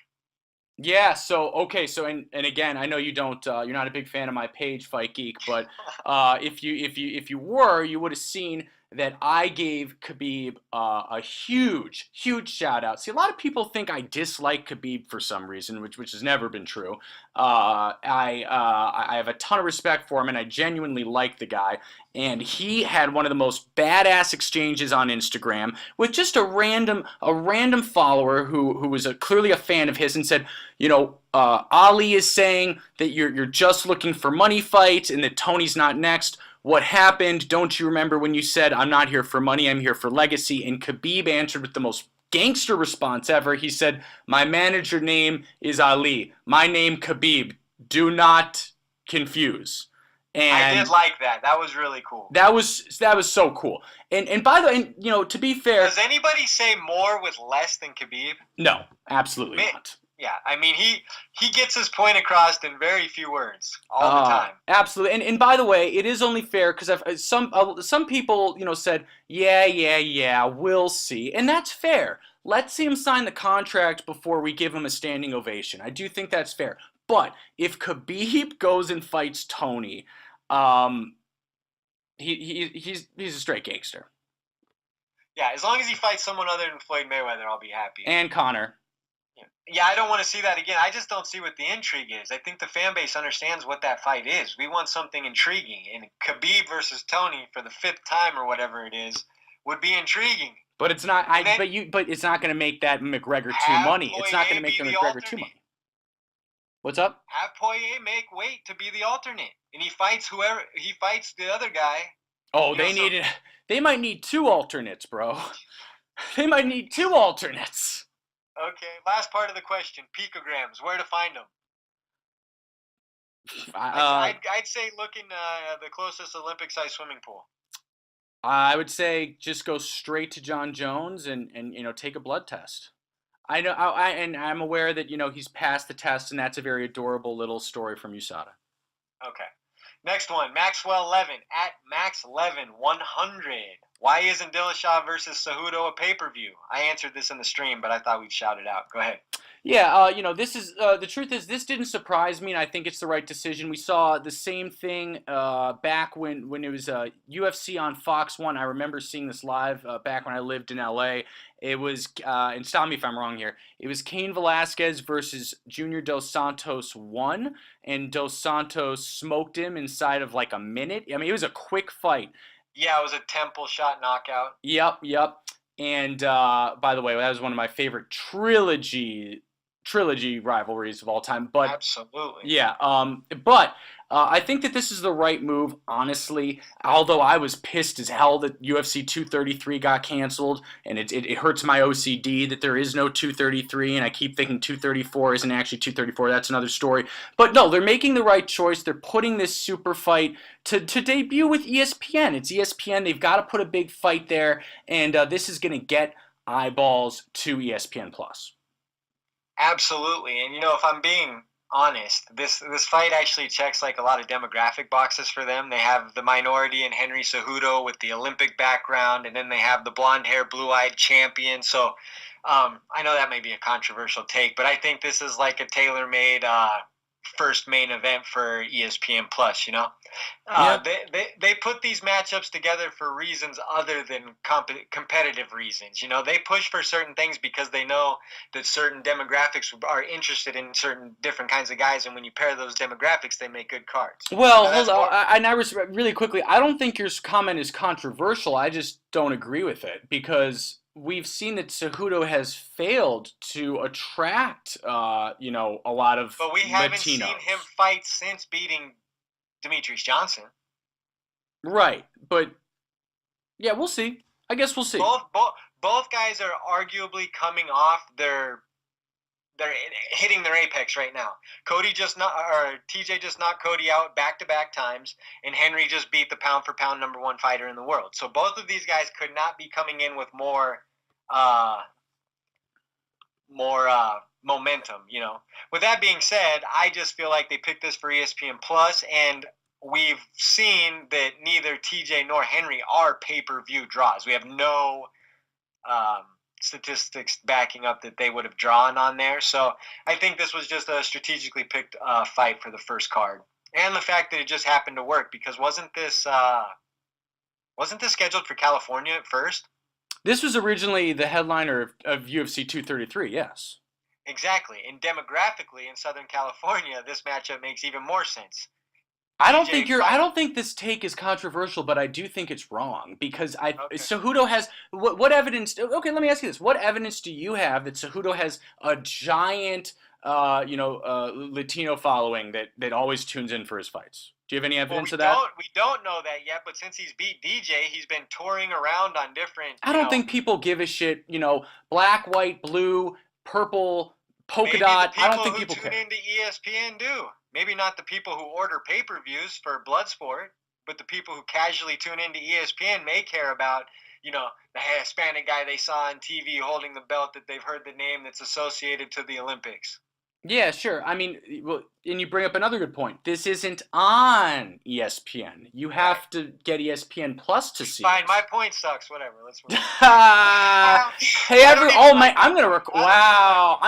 Yeah, so okay, so and again, I know you don't you're not a big fan of my page, Fight Geek, but if you were, you would have seen that I gave Khabib a huge shout out. See, a lot of people think I dislike Khabib for some reason, which has never been true. I have a ton of respect for him, and I genuinely like the guy. And he had one of the most badass exchanges on Instagram with just a random follower who was clearly a fan of his, and said, you know, Ali is saying that you're just looking for money fights and that Tony's not next. What happened? Don't you remember when you said, I'm not here for money, I'm here for legacy? And Khabib answered with the most gangster response ever. He said, my manager name is Ali. My name Khabib. Do not confuse. And I did like that. That was really cool. That was so cool. And by the way, and, you know, to be fair, does anybody say more with less than Khabib? No, absolutely not. Yeah, I mean, he gets his point across in very few words all the time. Absolutely, and by the way, it is only fair because some people, you know, said, yeah, we'll see, and that's fair. Let's see him sign the contract before we give him a standing ovation. I do think that's fair. But if Khabib goes and fights Tony, he's a straight gangster. Yeah, as long as he fights someone other than Floyd Mayweather, I'll be happy. And Conor. Yeah, I don't want to see that again. I just don't see what the intrigue is. I think the fan base understands what that fight is. We want something intriguing, and Khabib versus Tony for the 5th time or whatever it is would be intriguing. But it's not. But it's not going to make that McGregor 2 money. It's not going to make the McGregor 2 money. What's up? Have Poirier make weight to be the alternate, and he fights the other guy. Oh, they might need 2 alternates, bro. They might need 2 alternates. Okay, last part of the question: picograms. Where to find them? I'd say look in the closest Olympic-sized swimming pool. I would say just go straight to John Jones and you know, take a blood test. I know, and I'm aware that, you know, he's passed the test, and that's a very adorable little story from USADA. Okay. Next one, Maxwell Levin at MaxLevin100. Why isn't Dillashaw versus Cejudo a pay-per-view? I answered this in the stream, but I thought we'd shout it out. Go ahead. Yeah, you know, this is the truth is this didn't surprise me, and I think it's the right decision. We saw the same thing back when it was UFC on Fox 1. I remember seeing this live back when I lived in LA. It was, and stop me if I'm wrong here, it was Cain Velasquez versus Junior Dos Santos 1, and Dos Santos smoked him inside of like a minute. I mean, it was a quick fight. Yeah, it was a temple shot knockout. Yep. And by the way, that was one of my favorite trilogy rivalries of all time. But absolutely. Yeah. But I think that this is the right move, honestly. Although I was pissed as hell that UFC 233 got canceled, and it hurts my OCD that there is no 233, and I keep thinking 234 isn't actually 234. That's another story. But no, they're making the right choice. They're putting this super fight to debut with ESPN. It's ESPN. They've got to put a big fight there, and this is going to get eyeballs to ESPN+. Absolutely, and you know, if I'm being honest, this fight actually checks like a lot of demographic boxes for them. They have the minority in Henry Cejudo with the Olympic background, and then they have the blonde hair, blue-eyed champion. So I know that may be a controversial take, but I think this is like a tailor-made first main event for ESPN Plus. Yeah. They put these matchups together for reasons other than competitive reasons. They push for certain things because they know that certain demographics are interested in certain different kinds of guys, and when you pair those demographics, they make good cards. Well, hold That's on. more. Really quickly, I don't think your comment is controversial. I just don't agree with it because we've seen that Cejudo has failed to attract, a lot of But we haven't seen him Latinos. fight since beating Demetrius Johnson. Right, but yeah, we'll see. I guess we'll see. Both guys are arguably coming off they're hitting their apex right now. TJ just knocked Cody out back-to-back times, and Henry just beat the pound-for-pound number one fighter in the world. So both of these guys could not be coming in with more momentum. With that being said, I just feel like they picked this for ESPN Plus, and we've seen that neither TJ nor Henry are pay-per-view draws. We have no statistics backing up that they would have drawn on there. So I think this was just a strategically picked fight for the first card, and the fact that it just happened to work because wasn't this scheduled for California at first? This was originally the headliner of UFC 233. Yes. Exactly, and demographically in Southern California, this matchup makes even more sense. I don't think this take is controversial, but I do think it's wrong because Cejudo has what evidence? Okay, let me ask you this: what evidence do you have that Cejudo has a giant, Latino following that always tunes in for his fights? Do you have any evidence of that? We don't know that yet, but since he's beat DJ, he's been touring around on different. I don't think people give a shit. Black, white, blue, purple, polka dot. I don't think people care. Maybe the people who tune into ESPN do. Maybe not the people who order pay-per-views for Bloodsport, but the people who casually tune into ESPN may care about, the Hispanic guy they saw on TV holding the belt that they've heard the name that's associated to the Olympics. Yeah, sure. I mean, and you bring up another good point. This isn't on ESPN. You have to get ESPN Plus to see Fine, it. my point sucks. Whatever. Let's move on. Hey, I'm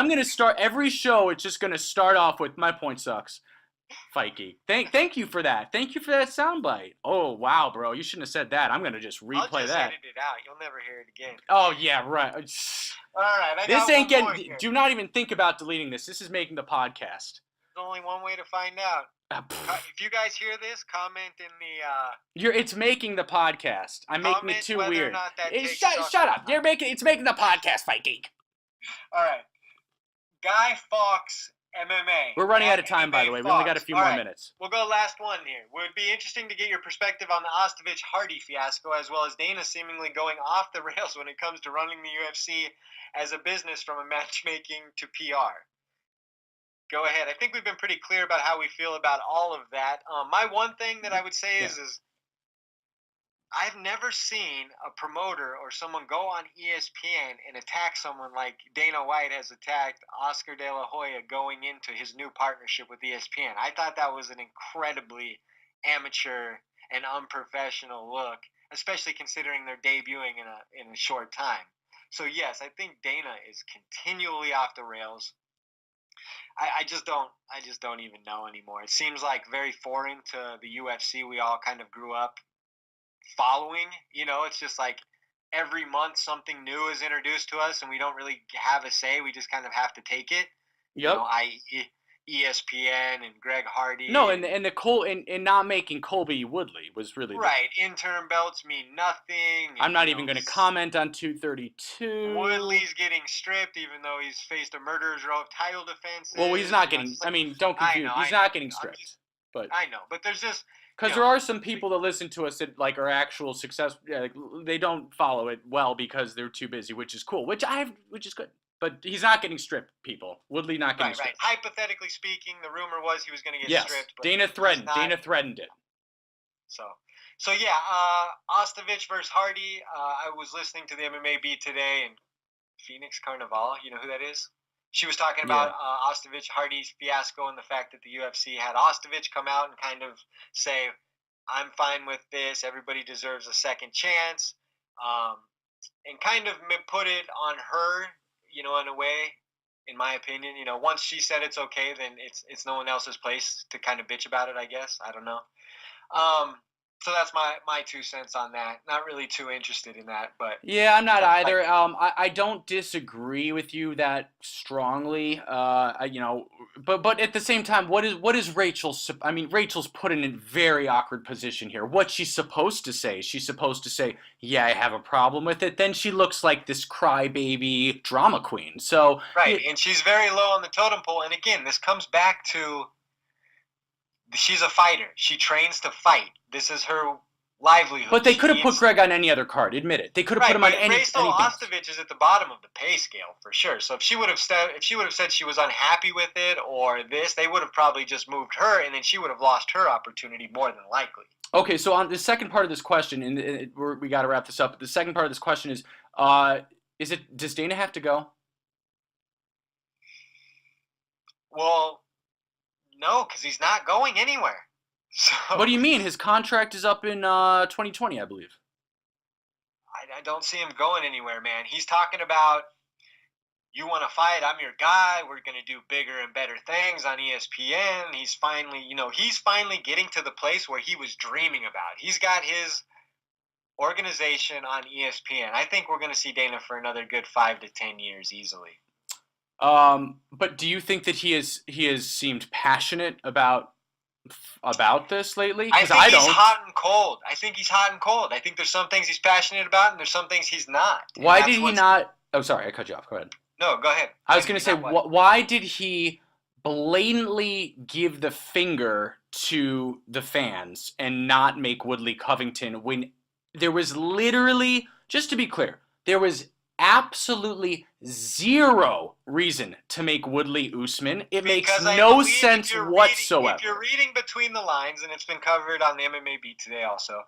gonna start every show. It's just gonna start off with my point sucks. Fight Geek. Thank you for that. Thank you for that soundbite. Oh wow, bro, you shouldn't have said that. I'm gonna just replay I'll just that. edit it out. You'll never hear it again. Oh yeah, right. All right, this ain't getting. Do not even think about deleting this. This is making the podcast. There's only one way to find out. If you guys hear this, comment in the. It's making the podcast. I'm making it too weird. Shut up. It's making the podcast, Fight Geek. All right, Guy Fawkes. MMA. We're running out of time, by the way. We only got a few more minutes. We'll go last one here. Would be interesting to get your perspective on the Ostovich-Hardy fiasco, as well as Dana seemingly going off the rails when it comes to running the UFC as a business from a matchmaking to PR. Go ahead. I think we've been pretty clear about how we feel about all of that. My one thing that I would say is I've never seen a promoter or someone go on ESPN and attack someone like Dana White has attacked Oscar De La Hoya going into his new partnership with ESPN. I thought that was an incredibly amateur and unprofessional look, especially considering they're debuting in a short time. So yes, I think Dana is continually off the rails. I just don't even know anymore. It seems like very foreign to the UFC we all kind of grew up following. It's just like every month something new is introduced to us and we don't really have a say. We just kind of have to take it. Yep. ESPN and Greg Hardy. No, and not making Colby Woodley was really right. Interim belts mean nothing. I'm not even going to comment on 232. Woodley's getting stripped, even though he's faced a murderer's row of title defenses. Well, he's not getting. I mean, don't confuse. He's not getting stripped. But I know, but there's just because there are some people that listen to us that are actual success. They don't follow it well because they're too busy, which is cool. Which is good. But he's not getting stripped, people. Woodley not getting stripped. Right. Hypothetically speaking, the rumor was he was going to get stripped. But Dana threatened it. So yeah, Ostovich versus Hardy. I was listening to the MMA Beat today, and Phoenix Carnival, you know who that is? She was talking about Ostovich Hardy's fiasco and the fact that the UFC had Ostovich come out and kind of say, I'm fine with this, everybody deserves a second chance, and kind of put it on her, in a way, in my opinion. Once she said it's okay, then it's no one else's place to kind of bitch about it, I guess. I don't know. So that's my 2 cents on that. Not really too interested in that, but Yeah, I'm not either. I don't disagree with you that strongly. But at the same time, what is Rachel? I mean, Rachel's put in a very awkward position here. What's she supposed to say? She's supposed to say, "Yeah, I have a problem with it." Then she looks like this crybaby drama queen. So right, and she's very low on the totem pole. And again, this comes back to she's a fighter. She trains to fight. This is her livelihood. But they could have put Greg on any other card. Admit it. They could have put him on anything. Ostevich is at the bottom of the pay scale for sure. So if she would have said she was unhappy with it or this, they would have probably just moved her, and then she would have lost her opportunity more than likely. Okay, so on the second part of this question, and we got to wrap this up. The second part of this question is does Dana have to go? Well, no, because he's not going anywhere. So, what do you mean? His contract is up in 2020, I believe. I don't see him going anywhere, man. He's talking about, you want to fight, I'm your guy. We're going to do bigger and better things on ESPN. He's finally getting to the place where he was dreaming about. He's got his organization on ESPN. I think we're going to see Dana for another good 5 to 10 years easily. But do you think that he has seemed passionate about this lately? I think he's hot and cold. I think there's some things he's passionate about, and there's some things he's not. Why did he not? Oh, sorry, I cut you off. Go ahead. No, go ahead. I was going to say, why did he blatantly give the finger to the fans and not make Woodley Covington when there was literally, just to be clear, there was absolutely zero reason to make Woodley Usman. It makes no sense whatsoever. If you're reading between the lines, and it's been covered on the MMA Beat today also,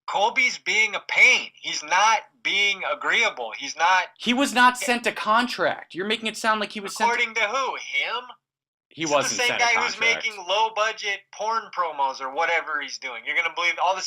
Colby's being a pain. He's not being agreeable. He was not sent a contract. You're making it sound like he was sent. According to who? Him? He wasn't the same guy who's making low-budget porn promos or whatever he's doing. You're going to believe all of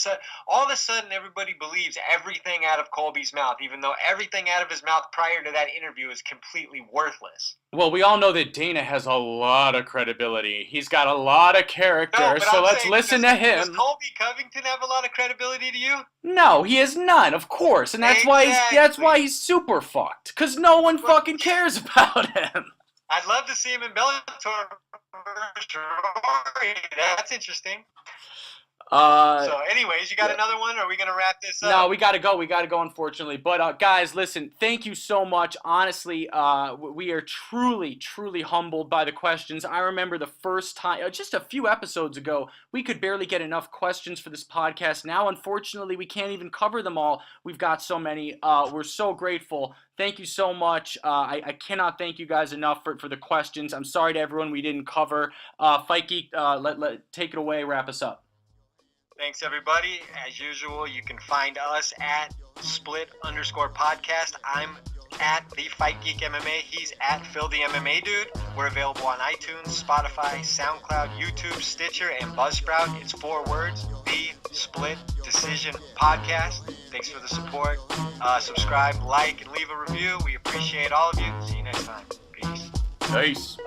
a sudden everybody believes everything out of Colby's mouth, even though everything out of his mouth prior to that interview is completely worthless. Well, we all know that Dana has a lot of credibility. He's got a lot of character, so let's listen to him. Does Colby Covington have a lot of credibility to you? No, he has none, of course, and that's why he's super fucked, because no one fucking cares about him. I'd love to see him in Bellator. That's interesting. So anyways, you got another one, or are we going to wrap this up? No, we got to go, unfortunately. But guys, listen, thank you so much. Honestly, we are truly, truly humbled by the questions. I remember the first time, just a few episodes ago, we could barely get enough questions for this podcast. Now, unfortunately, we can't even cover them all. We've got so many. We're so grateful. Thank you so much. I cannot thank you guys enough for the questions. I'm sorry to everyone we didn't cover. Fight Geek, take it away, wrap us up. Thanks, everybody. As usual, you can find us at @split_podcast. I'm at The Fight Geek MMA. He's at Phil the MMA Dude. We're available on iTunes, Spotify, Soundcloud, YouTube, Stitcher, and Buzzsprout. It's 4 words, The Split Decision Podcast. Thanks for the support. Subscribe, like, and leave a review. We appreciate all of you. See you next time. Peace. Peace.